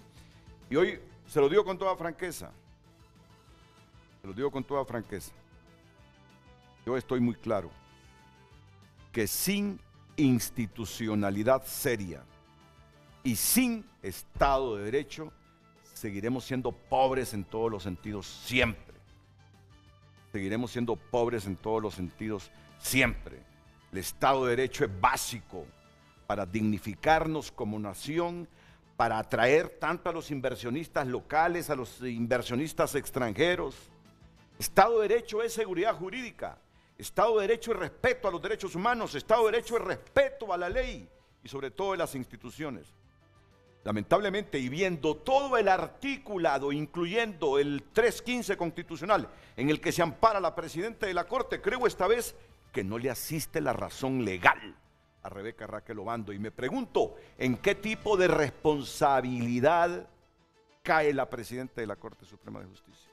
Y hoy se lo digo con toda franqueza. Se lo digo con toda franqueza. Yo estoy muy claro que sin institucionalidad seria y sin Estado de Derecho, seguiremos siendo pobres en todos los sentidos siempre. Seguiremos siendo pobres en todos los sentidos siempre. El Estado de Derecho es básico para dignificarnos como nación, para atraer tanto a los inversionistas locales, a los inversionistas extranjeros. Estado de Derecho es seguridad jurídica. Estado de Derecho es respeto a los derechos humanos. Estado de Derecho es respeto a la ley y sobre todo de las instituciones. Lamentablemente, y viendo todo el articulado, incluyendo el 315 constitucional, en el que se ampara la presidenta de la Corte, creo esta vez que no le asiste la razón legal a Rebeca Raquel Obando. Y me pregunto, ¿en qué tipo de responsabilidad cae la presidenta de la Corte Suprema de Justicia?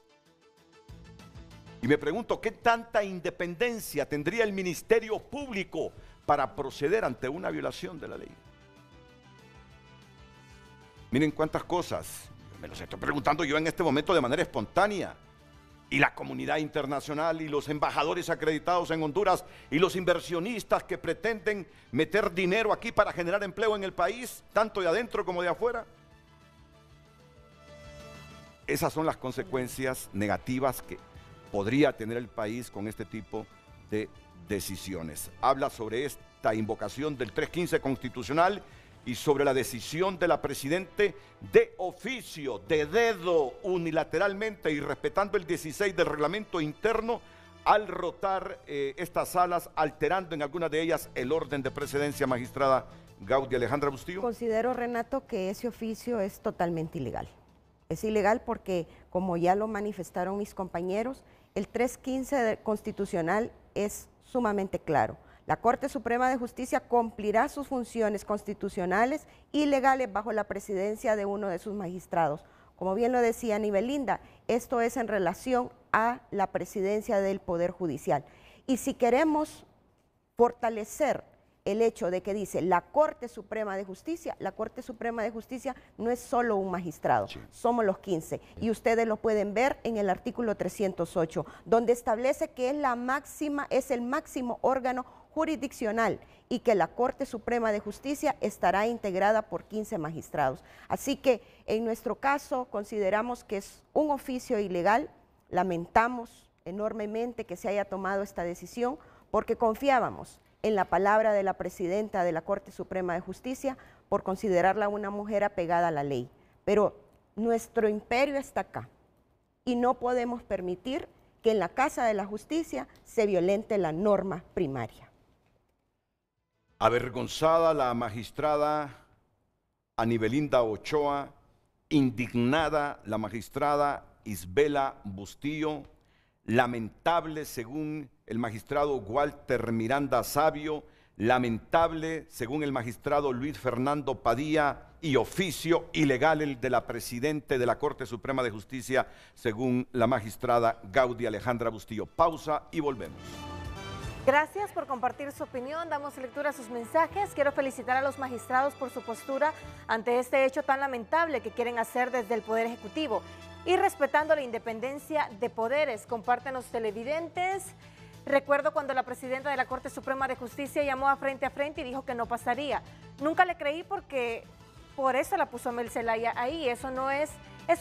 Y me pregunto, ¿qué tanta independencia tendría el Ministerio Público para proceder ante una violación de la ley? Miren cuántas cosas, me los estoy preguntando yo en este momento de manera espontánea. Y la comunidad internacional y los embajadores acreditados en Honduras y los inversionistas que pretenden meter dinero aquí para generar empleo en el país, tanto de adentro como de afuera. Esas son las consecuencias negativas que podría tener el país con este tipo de decisiones. Habla sobre esta invocación del 315 constitucional y sobre la decisión de la presidente de oficio, de dedo, unilateralmente y respetando el 16 del reglamento interno al rotar estas salas, alterando en algunas de ellas el orden de precedencia. Magistrada Gaudia Alejandra Bustillo. Considero, Renato, que ese oficio es totalmente ilegal. Es ilegal porque, como ya lo manifestaron mis compañeros, el 315 constitucional es sumamente claro. La Corte Suprema de Justicia cumplirá sus funciones constitucionales y legales bajo la presidencia de uno de sus magistrados. Como bien lo decía Nivelinda, esto es en relación a la presidencia del Poder Judicial. Y si queremos fortalecer el hecho de que dice la Corte Suprema de Justicia, la Corte Suprema de Justicia no es solo un magistrado, sí, somos los 15. Y ustedes lo pueden ver en el artículo 308, donde establece que es el máximo órgano jurisdiccional y que la Corte Suprema de Justicia estará integrada por 15 magistrados. Así que en nuestro caso consideramos que es un oficio ilegal, lamentamos enormemente que se haya tomado esta decisión porque confiábamos en la palabra de la presidenta de la Corte Suprema de Justicia por considerarla una mujer apegada a la ley. Pero nuestro imperio está acá y no podemos permitir que en la Casa de la Justicia se violente la norma primaria. Avergonzada la magistrada Anibelinda Ochoa, indignada la magistrada Isbela Bustillo, lamentable según el magistrado Walter Miranda Sabio, lamentable según el magistrado Luis Fernando Padilla y oficio ilegal el de la Presidente de la Corte Suprema de Justicia según la magistrada Gaudy Alejandra Bustillo. Pausa y volvemos. Gracias por compartir su opinión, damos lectura a sus mensajes. Quiero felicitar a los magistrados por su postura ante este hecho tan lamentable que quieren hacer desde el Poder Ejecutivo y respetando la independencia de poderes. Comparten los televidentes. Recuerdo cuando la presidenta de la Corte Suprema de Justicia llamó a Frente y dijo que no pasaría. Nunca le creí porque por eso la puso Mel Zelaya ahí. Eso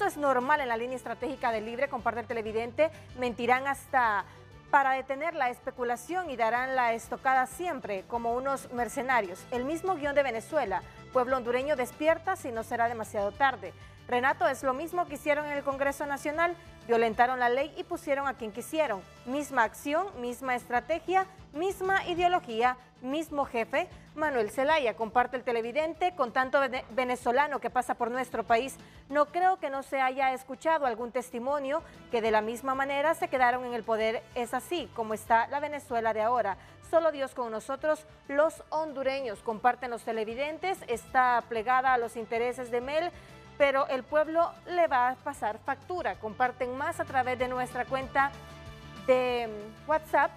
es normal en la línea estratégica del Libre. Comparte el televidente. Mentirán hasta para detener la especulación y darán la estocada siempre como unos mercenarios. El mismo guión de Venezuela. Pueblo hondureño despierta si no será demasiado tarde. Renato, es lo mismo que hicieron en el Congreso Nacional. Violentaron la ley y pusieron a quien quisieron. Misma acción, misma estrategia, misma ideología, mismo jefe. Manuel Zelaya, comparte el televidente. Con tanto venezolano que pasa por nuestro país, no creo que no se haya escuchado algún testimonio que de la misma manera se quedaron en el poder. Es así como está la Venezuela de ahora. Solo Dios con nosotros, los hondureños. Comparten los televidentes. Está plegada a los intereses de Mel, pero el pueblo le va a pasar factura. Comparten más a través de nuestra cuenta de WhatsApp.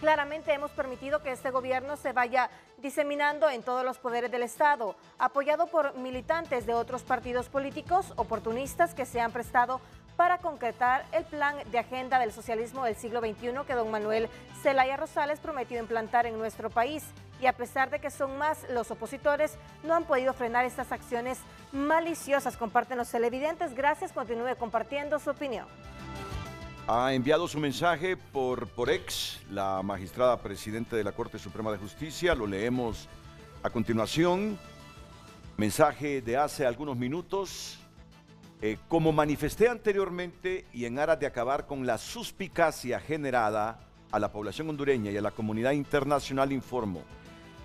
Claramente hemos permitido que este gobierno se vaya diseminando en todos los poderes del Estado, apoyado por militantes de otros partidos políticos oportunistas que se han prestado para concretar el plan de agenda del socialismo del siglo XXI que don Manuel Zelaya Rosales prometió implantar en nuestro país. Y a pesar de que son más los opositores, no han podido frenar estas acciones maliciosas. Comparten los televidentes. Gracias, continúe compartiendo su opinión. Ha enviado su mensaje por ex, la magistrada presidente de la Corte Suprema de Justicia. Lo leemos a continuación. Mensaje de hace algunos minutos. Como manifesté anteriormente y en aras de acabar con la suspicacia generada a la población hondureña y a la comunidad internacional, informo: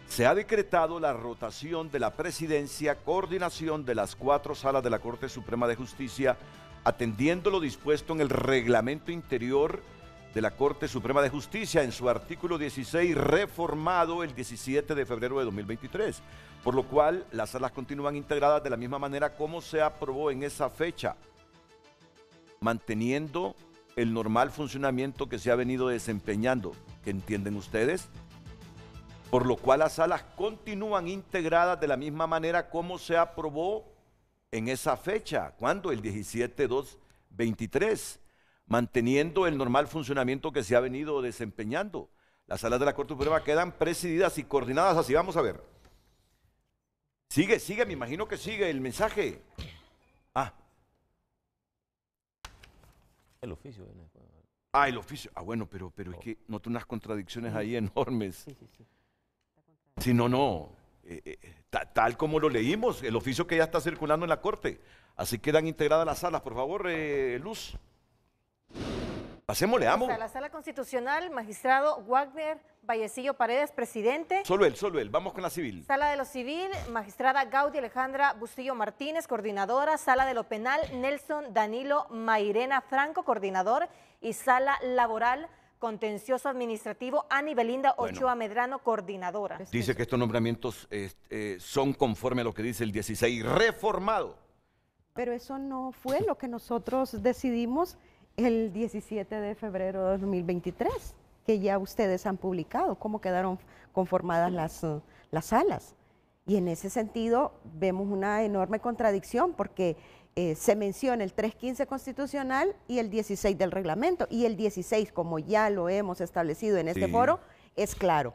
se ha decretado la rotación de la presidencia, coordinación de las 4 salas de la Corte Suprema de Justicia, atendiendo lo dispuesto en el reglamento interior de la Corte Suprema de Justicia en su artículo 16, reformado el 17 de febrero de 2023, por lo cual las salas continúan integradas de la misma manera como se aprobó en esa fecha, manteniendo el normal funcionamiento que se ha venido desempeñando. ¿Qué entienden ustedes? Por lo cual las salas continúan integradas de la misma manera como se aprobó en esa fecha. ¿Cuándo? El 17/2/23, manteniendo el normal funcionamiento que se ha venido desempeñando. Las salas de la Corte Suprema quedan presididas y coordinadas así. Vamos a ver. Sigue, me imagino que sigue el mensaje. El oficio. El oficio. Bueno, pero es que noto unas contradicciones ahí enormes. Sí. Si no. Tal como lo leímos, el oficio que ya está circulando en la Corte. Así quedan integradas las salas. Por favor, Luz. Pasemos, leamos. La Sala Constitucional, magistrado Wagner Vallecillo Paredes, presidente. Solo él. Vamos con la civil. Sala de lo civil, magistrada Gaudy Alejandra Bustillo Martínez, coordinadora. Sala de lo penal, Nelson Danilo Mairena Franco, coordinador. Y sala laboral, contencioso administrativo, Anibelinda Ochoa Medrano, coordinadora. Dice que estos nombramientos son conforme a lo que dice el 16, reformado. Pero eso no fue lo que nosotros decidimos el 17 de febrero de 2023, que ya ustedes han publicado, cómo quedaron conformadas las salas. Y en ese sentido vemos una enorme contradicción porque se menciona el 315 constitucional y el 16 del reglamento. Y el 16, como ya lo hemos establecido en este foro, es claro,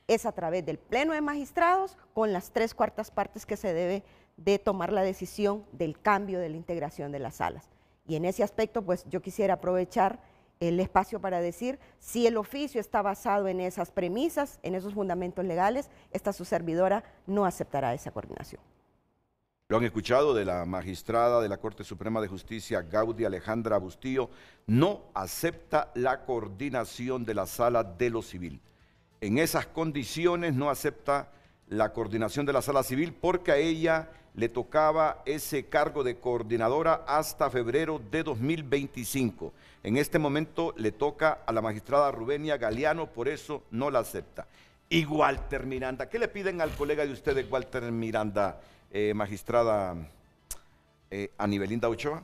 es a través del Pleno de Magistrados con las 3/4 partes que se debe de tomar la decisión del cambio de la integración de las salas. Y en ese aspecto, pues yo quisiera aprovechar el espacio para decir si el oficio está basado en esas premisas, en esos fundamentos legales, su servidora no aceptará esa coordinación. Lo han escuchado de la magistrada de la Corte Suprema de Justicia, Gaudy Alejandra Bustillo, no acepta la coordinación de la Sala de lo Civil. En esas condiciones no acepta la coordinación de la Sala Civil porque a ella le tocaba ese cargo de coordinadora hasta febrero de 2025. En este momento le toca a la magistrada Rubenia Galeano, por eso no la acepta. Y Walter Miranda, ¿qué le piden al colega de ustedes, Walter Miranda, magistrada Anibelinda Ochoa?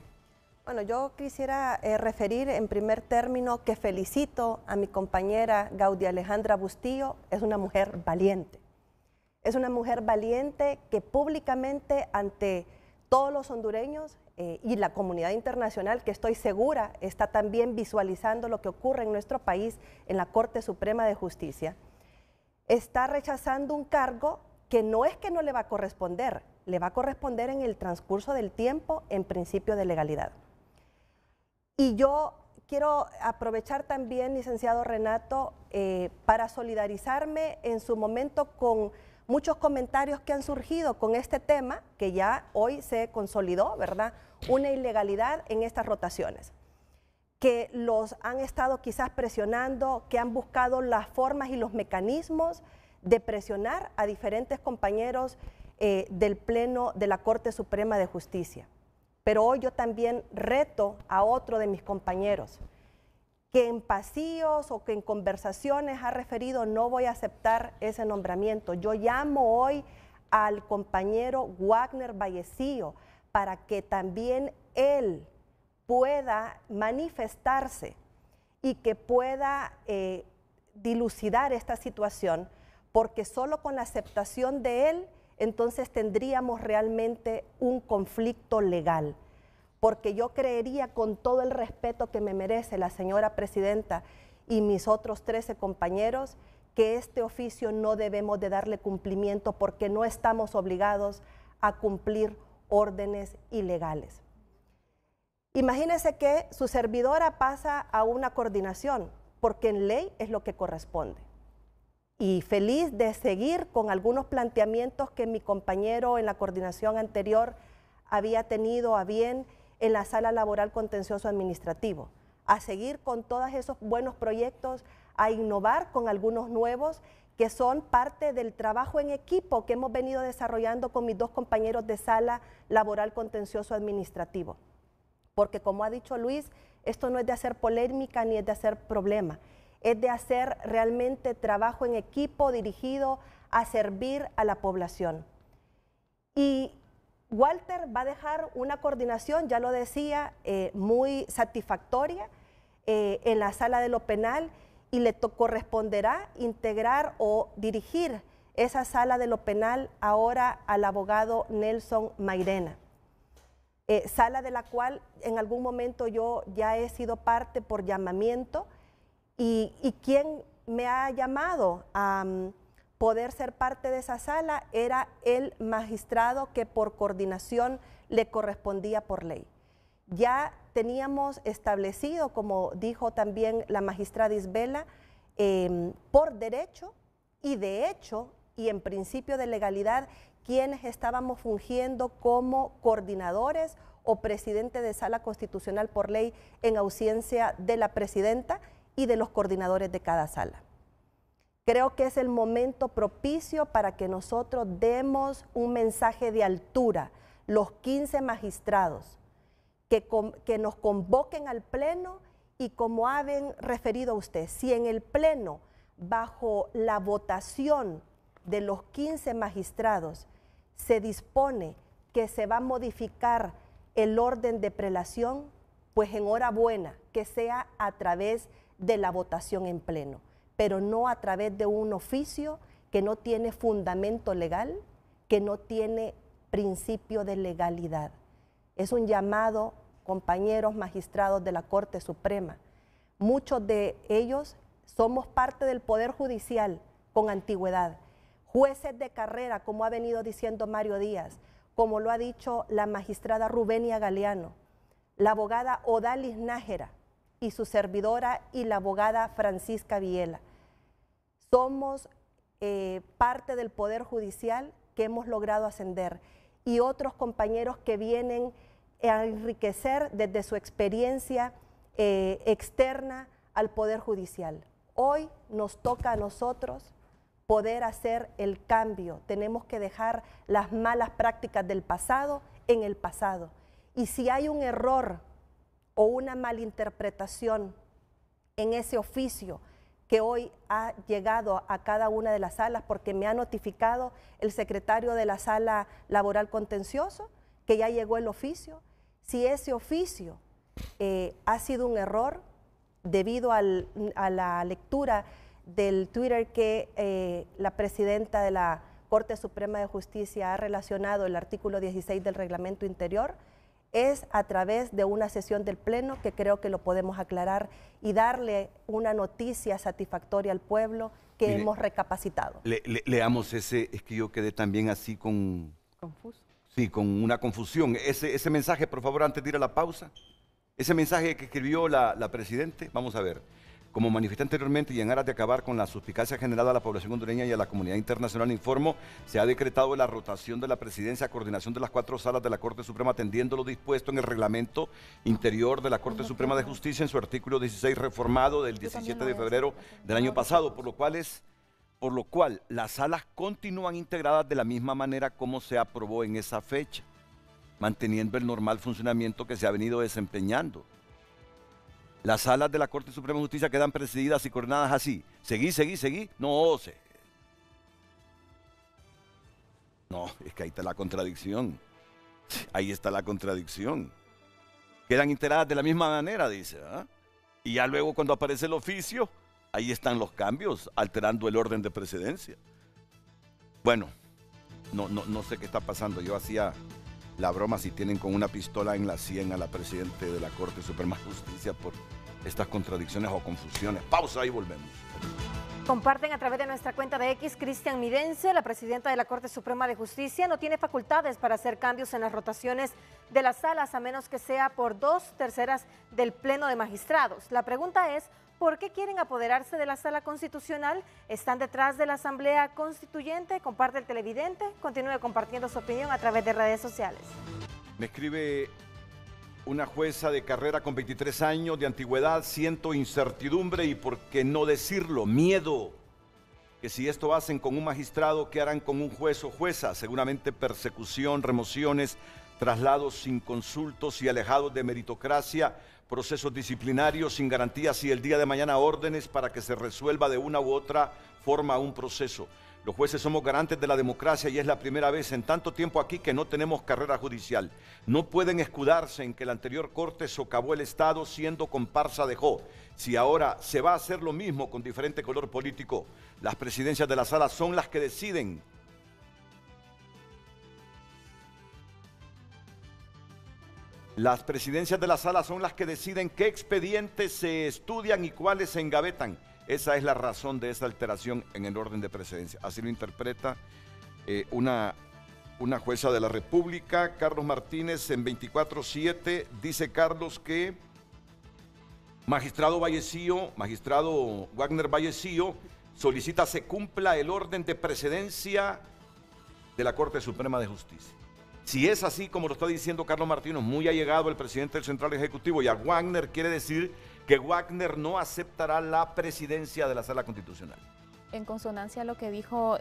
Bueno, yo quisiera referir en primer término que felicito a mi compañera Gaudy Alejandra Bustillo, es una mujer valiente. Es una mujer valiente que públicamente ante todos los hondureños y la comunidad internacional, que estoy segura está también visualizando lo que ocurre en nuestro país en la Corte Suprema de Justicia, está rechazando un cargo que no es que no le va a corresponder en el transcurso del tiempo en principio de legalidad. Y yo quiero aprovechar también, licenciado Renato, para solidarizarme en su momento con muchos comentarios que han surgido con este tema, que ya hoy se consolidó, ¿verdad? Una ilegalidad en estas rotaciones, que los han estado quizás presionando, que han buscado las formas y los mecanismos de presionar a diferentes compañeros del Pleno de la Corte Suprema de Justicia. Pero hoy yo también reto a otro de mis compañeros, que en pasillos o que en conversaciones ha referido no voy a aceptar ese nombramiento. Yo llamo hoy al compañero Wagner Vallecillo para que también él pueda manifestarse y que pueda dilucidar esta situación, porque solo con la aceptación de él, entonces tendríamos realmente un conflicto legal. Porque yo creería, con todo el respeto que me merece la señora presidenta y mis otros 13 compañeros, que este oficio no debemos de darle cumplimiento porque no estamos obligados a cumplir órdenes ilegales. Imagínense que su servidora pasa a una coordinación, porque en ley es lo que corresponde. Y feliz de seguir con algunos planteamientos que mi compañero en la coordinación anterior había tenido a bien en la Sala Laboral Contencioso Administrativo, a seguir con todos esos buenos proyectos, a innovar con algunos nuevos que son parte del trabajo en equipo que hemos venido desarrollando con mis dos compañeros de Sala Laboral Contencioso Administrativo. Porque como ha dicho Luis, esto no es de hacer polémica ni es de hacer problema, es de hacer realmente trabajo en equipo dirigido a servir a la población. Y Walter va a dejar una coordinación, ya lo decía, muy satisfactoria en la Sala de lo Penal, y le corresponderá integrar o dirigir esa Sala de lo Penal ahora al abogado Nelson Mairena. Sala de la cual en algún momento yo ya he sido parte por llamamiento, y quien me ha llamado a poder ser parte de esa sala era el magistrado que por coordinación le correspondía por ley. Ya teníamos establecido, como dijo también la magistrada Isbela, por derecho y de hecho y en principio de legalidad, quienes estábamos fungiendo como coordinadores o presidente de sala constitucional por ley en ausencia de la presidenta y de los coordinadores de cada sala. Creo que es el momento propicio para que nosotros demos un mensaje de altura, los 15 magistrados, que nos convoquen al Pleno y como han referido a usted, si en el Pleno, bajo la votación de los 15 magistrados, se dispone que se va a modificar el orden de prelación, pues enhorabuena, que sea a través de la votación en Pleno, pero no a través de un oficio que no tiene fundamento legal, que no tiene principio de legalidad. Es un llamado, compañeros magistrados de la Corte Suprema. Muchos de ellos somos parte del Poder Judicial con antigüedad, jueces de carrera, como ha venido diciendo Mario Díaz, como lo ha dicho la magistrada Rubenia Galeano, la abogada Odalis Nájera, y su servidora y la abogada Francisca Viela. Somos parte del Poder Judicial que hemos logrado ascender y otros compañeros que vienen a enriquecer desde su experiencia externa al Poder Judicial. Hoy nos toca a nosotros poder hacer el cambio. Tenemos que dejar las malas prácticas del pasado en el pasado. Y si hay un error o una malinterpretación en ese oficio que hoy ha llegado a cada una de las salas, porque me ha notificado el secretario de la Sala Laboral Contencioso que ya llegó el oficio, si ese oficio ha sido un error debido a la lectura del Twitter que la presidenta de la Corte Suprema de Justicia ha relacionado el artículo 16 del reglamento interior, es a través de una sesión del Pleno que creo que lo podemos aclarar y darle una noticia satisfactoria al pueblo que Mire, hemos recapacitado. Leamos ese, es que yo quedé también así con... Confuso. Sí, con una confusión. Ese mensaje, por favor, antes de ir a la pausa. Ese mensaje que escribió la Presidente, vamos a ver. Como manifesté anteriormente y en aras de acabar con la suspicacia generada a la población hondureña y a la comunidad internacional, informo, se ha decretado la rotación de la presidencia a coordinación de las 4 salas de la Corte Suprema, atendiendo lo dispuesto en el reglamento interior de la Corte Suprema de Justicia en su artículo 16 reformado del 17 de febrero del año pasado, por lo cual las salas continúan integradas de la misma manera como se aprobó en esa fecha, manteniendo el normal funcionamiento que se ha venido desempeñando. Las salas de la Corte Suprema de Justicia quedan presididas y coordinadas así. Seguí. No, es que ahí está la contradicción. Ahí está la contradicción. Quedan integradas de la misma manera, dice. ¿Ah? Y ya luego cuando aparece el oficio, ahí están los cambios, alterando el orden de precedencia. Bueno, no sé qué está pasando. Yo hacía la broma si tienen con una pistola en la sien a la Presidenta de la Corte Suprema de Justicia por estas contradicciones o confusiones. Pausa y volvemos. Comparten a través de nuestra cuenta de X, Cristian Midense, la Presidenta de la Corte Suprema de Justicia, no tiene facultades para hacer cambios en las rotaciones de las salas, a menos que sea por 2/3 del Pleno de Magistrados. La pregunta es, ¿por qué quieren apoderarse de la Sala Constitucional? ¿Están detrás de la Asamblea Constituyente? Comparte el televidente. Continúe compartiendo su opinión a través de redes sociales. Me escribe una jueza de carrera con 23 años de antigüedad. Siento incertidumbre y, por qué no decirlo, miedo. Que si esto hacen con un magistrado, ¿qué harán con un juez o jueza? Seguramente persecución, remociones, traslados sin consultos y alejados de meritocracia, procesos disciplinarios sin garantías y el día de mañana órdenes para que se resuelva de una u otra forma un proceso. Los jueces somos garantes de la democracia y es la primera vez en tanto tiempo aquí que no tenemos carrera judicial. No pueden escudarse en que la anterior corte socavó el Estado siendo comparsa dejó. Si ahora se va a hacer lo mismo con diferente color político, las presidencias de la sala son las que deciden. Las presidencias de la sala son las que deciden qué expedientes se estudian y cuáles se engavetan. Esa es la razón de esa alteración en el orden de precedencia. Así lo interpreta una jueza de la República, Carlos Martínez, en 24/7. Dice Carlos que magistrado Wagner Vallecillo solicita se cumpla el orden de precedencia de la Corte Suprema de Justicia. Si es así como lo está diciendo Carlos Martínez, muy allegado el presidente del Central Ejecutivo y a Wagner, quiere decir que Wagner no aceptará la presidencia de la Sala Constitucional. En consonancia a lo que dijo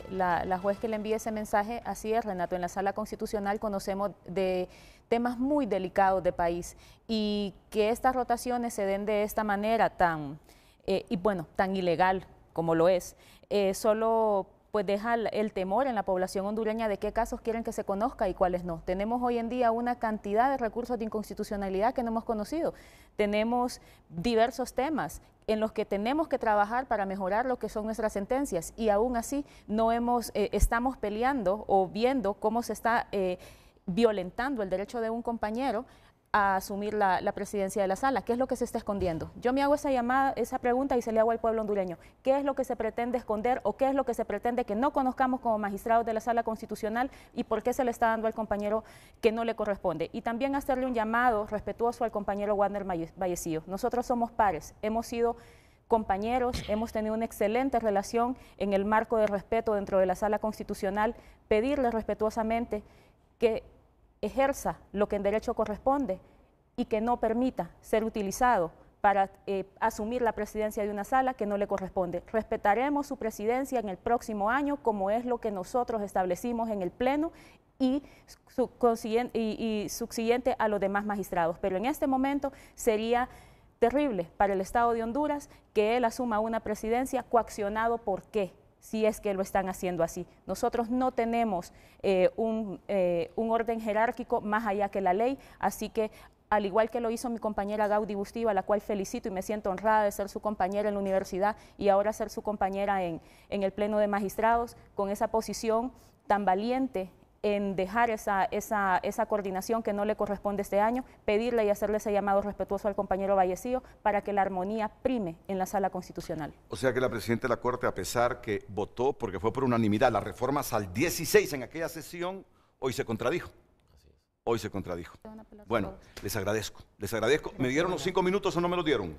la juez que le envía ese mensaje, así es, Renato, en la Sala Constitucional conocemos de temas muy delicados de país y que estas rotaciones se den de esta manera tan ilegal como lo es, solo pues deja el temor en la población hondureña de qué casos quieren que se conozca y cuáles no. Tenemos hoy en día una cantidad de recursos de inconstitucionalidad que no hemos conocido. Tenemos diversos temas en los que tenemos que trabajar para mejorar lo que son nuestras sentencias y aún así no estamos peleando o viendo cómo se está violentando el derecho de un compañero a asumir la presidencia de la sala. ¿Qué es lo que se está escondiendo? Yo me hago esa pregunta y se le hago al pueblo hondureño. ¿Qué es lo que se pretende esconder o qué es lo que se pretende que no conozcamos como magistrados de la sala constitucional y por qué se le está dando al compañero que no le corresponde? Y también hacerle un llamado respetuoso al compañero Wagner Vallecillo. Nosotros somos pares, hemos sido compañeros, hemos tenido una excelente relación en el marco de respeto dentro de la sala constitucional. Pedirle respetuosamente que ejerza lo que en derecho corresponde y que no permita ser utilizado para asumir la presidencia de una sala que no le corresponde. Respetaremos su presidencia en el próximo año, como es lo que nosotros establecimos en el Pleno y subsiguiente a los demás magistrados. Pero en este momento sería terrible para el Estado de Honduras que él asuma una presidencia coaccionado. ¿Por qué? Si es que lo están haciendo así. Nosotros no tenemos un orden jerárquico más allá que la ley, así que al igual que lo hizo mi compañera Gaudí Bustillo, a la cual felicito y me siento honrada de ser su compañera en la universidad y ahora ser su compañera en el Pleno de Magistrados, con esa posición tan valiente en dejar esa coordinación que no le corresponde este año, pedirle y hacerle ese llamado respetuoso al compañero Vallecillo para que la armonía prime en la sala constitucional. O sea que la presidenta de la Corte, a pesar que votó, porque fue por unanimidad, las reformas al 16 en aquella sesión, hoy se contradijo. Hoy se contradijo. Bueno, les agradezco, les agradezco. ¿Me dieron los 5 minutos o no me los dieron?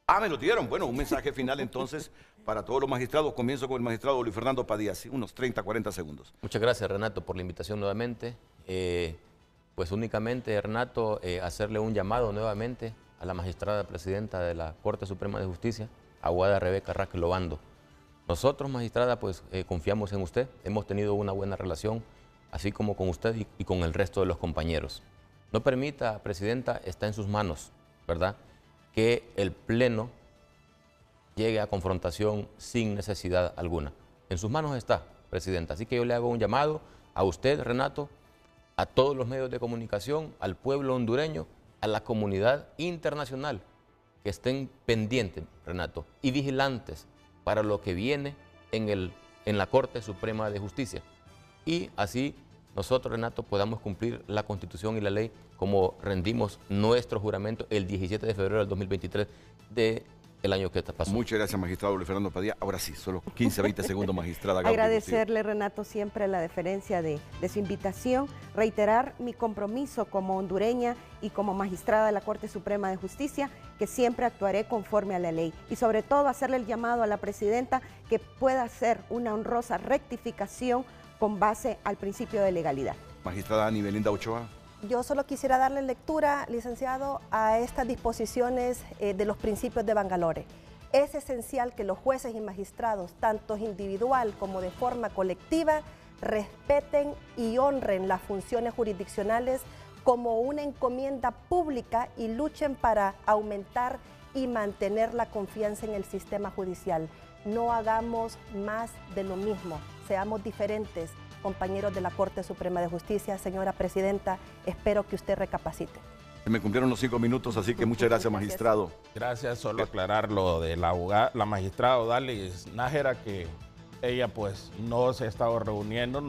Ah, me lo dieron. Bueno, un mensaje final entonces para todos los magistrados. Comienzo con el magistrado Luis Fernando Padilla, ¿sí? Unos 30, 40 segundos. Muchas gracias, Renato, por la invitación nuevamente. Pues únicamente, Renato, hacerle un llamado nuevamente a la magistrada presidenta de la Corte Suprema de Justicia, Aguada Rebeca Raquel Obando. Nosotros, magistrada, pues confiamos en usted. Hemos tenido una buena relación, así como con usted y con el resto de los compañeros. No permita, presidenta, está en sus manos, ¿verdad?, que el Pleno llegue a confrontación sin necesidad alguna. En sus manos está, presidenta. Así que yo le hago un llamado a usted, Renato, a todos los medios de comunicación, al pueblo hondureño, a la comunidad internacional, que estén pendientes, Renato, y vigilantes para lo que viene en la Corte Suprema de Justicia. Y así nosotros, Renato, podamos cumplir la Constitución y la ley como rendimos nuestro juramento el 17 de febrero del 2023 del año que pasó. Muchas gracias, magistrado Luis Fernando Padilla. Ahora sí, solo 15, 20 segundos, magistrada Gaudí Agradecerle, Renato, siempre la deferencia de su invitación, reiterar mi compromiso como hondureña y como magistrada de la Corte Suprema de Justicia, que siempre actuaré conforme a la ley y sobre todo hacerle el llamado a la presidenta que pueda hacer una honrosa rectificación con base al principio de legalidad. Magistrada Ani Belinda Ochoa. Yo solo quisiera darle lectura, licenciado, a estas disposiciones de los principios de Bangalore. Es esencial que los jueces y magistrados, tanto individual como de forma colectiva, respeten y honren las funciones jurisdiccionales como una encomienda pública y luchen para aumentar y mantener la confianza en el sistema judicial. No hagamos más de lo mismo, seamos diferentes, compañeros de la Corte Suprema de Justicia. Señora Presidenta, espero que usted recapacite. Se me cumplieron los 5 minutos, así que muchas gracias, magistrado. Gracias, solo aclarar lo de la magistrada Odalis Nájera, que ella pues no se ha estado reuniendo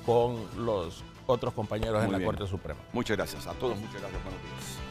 con los otros compañeros en la Corte Suprema. Muchas gracias a todos, muchas gracias, buenos días.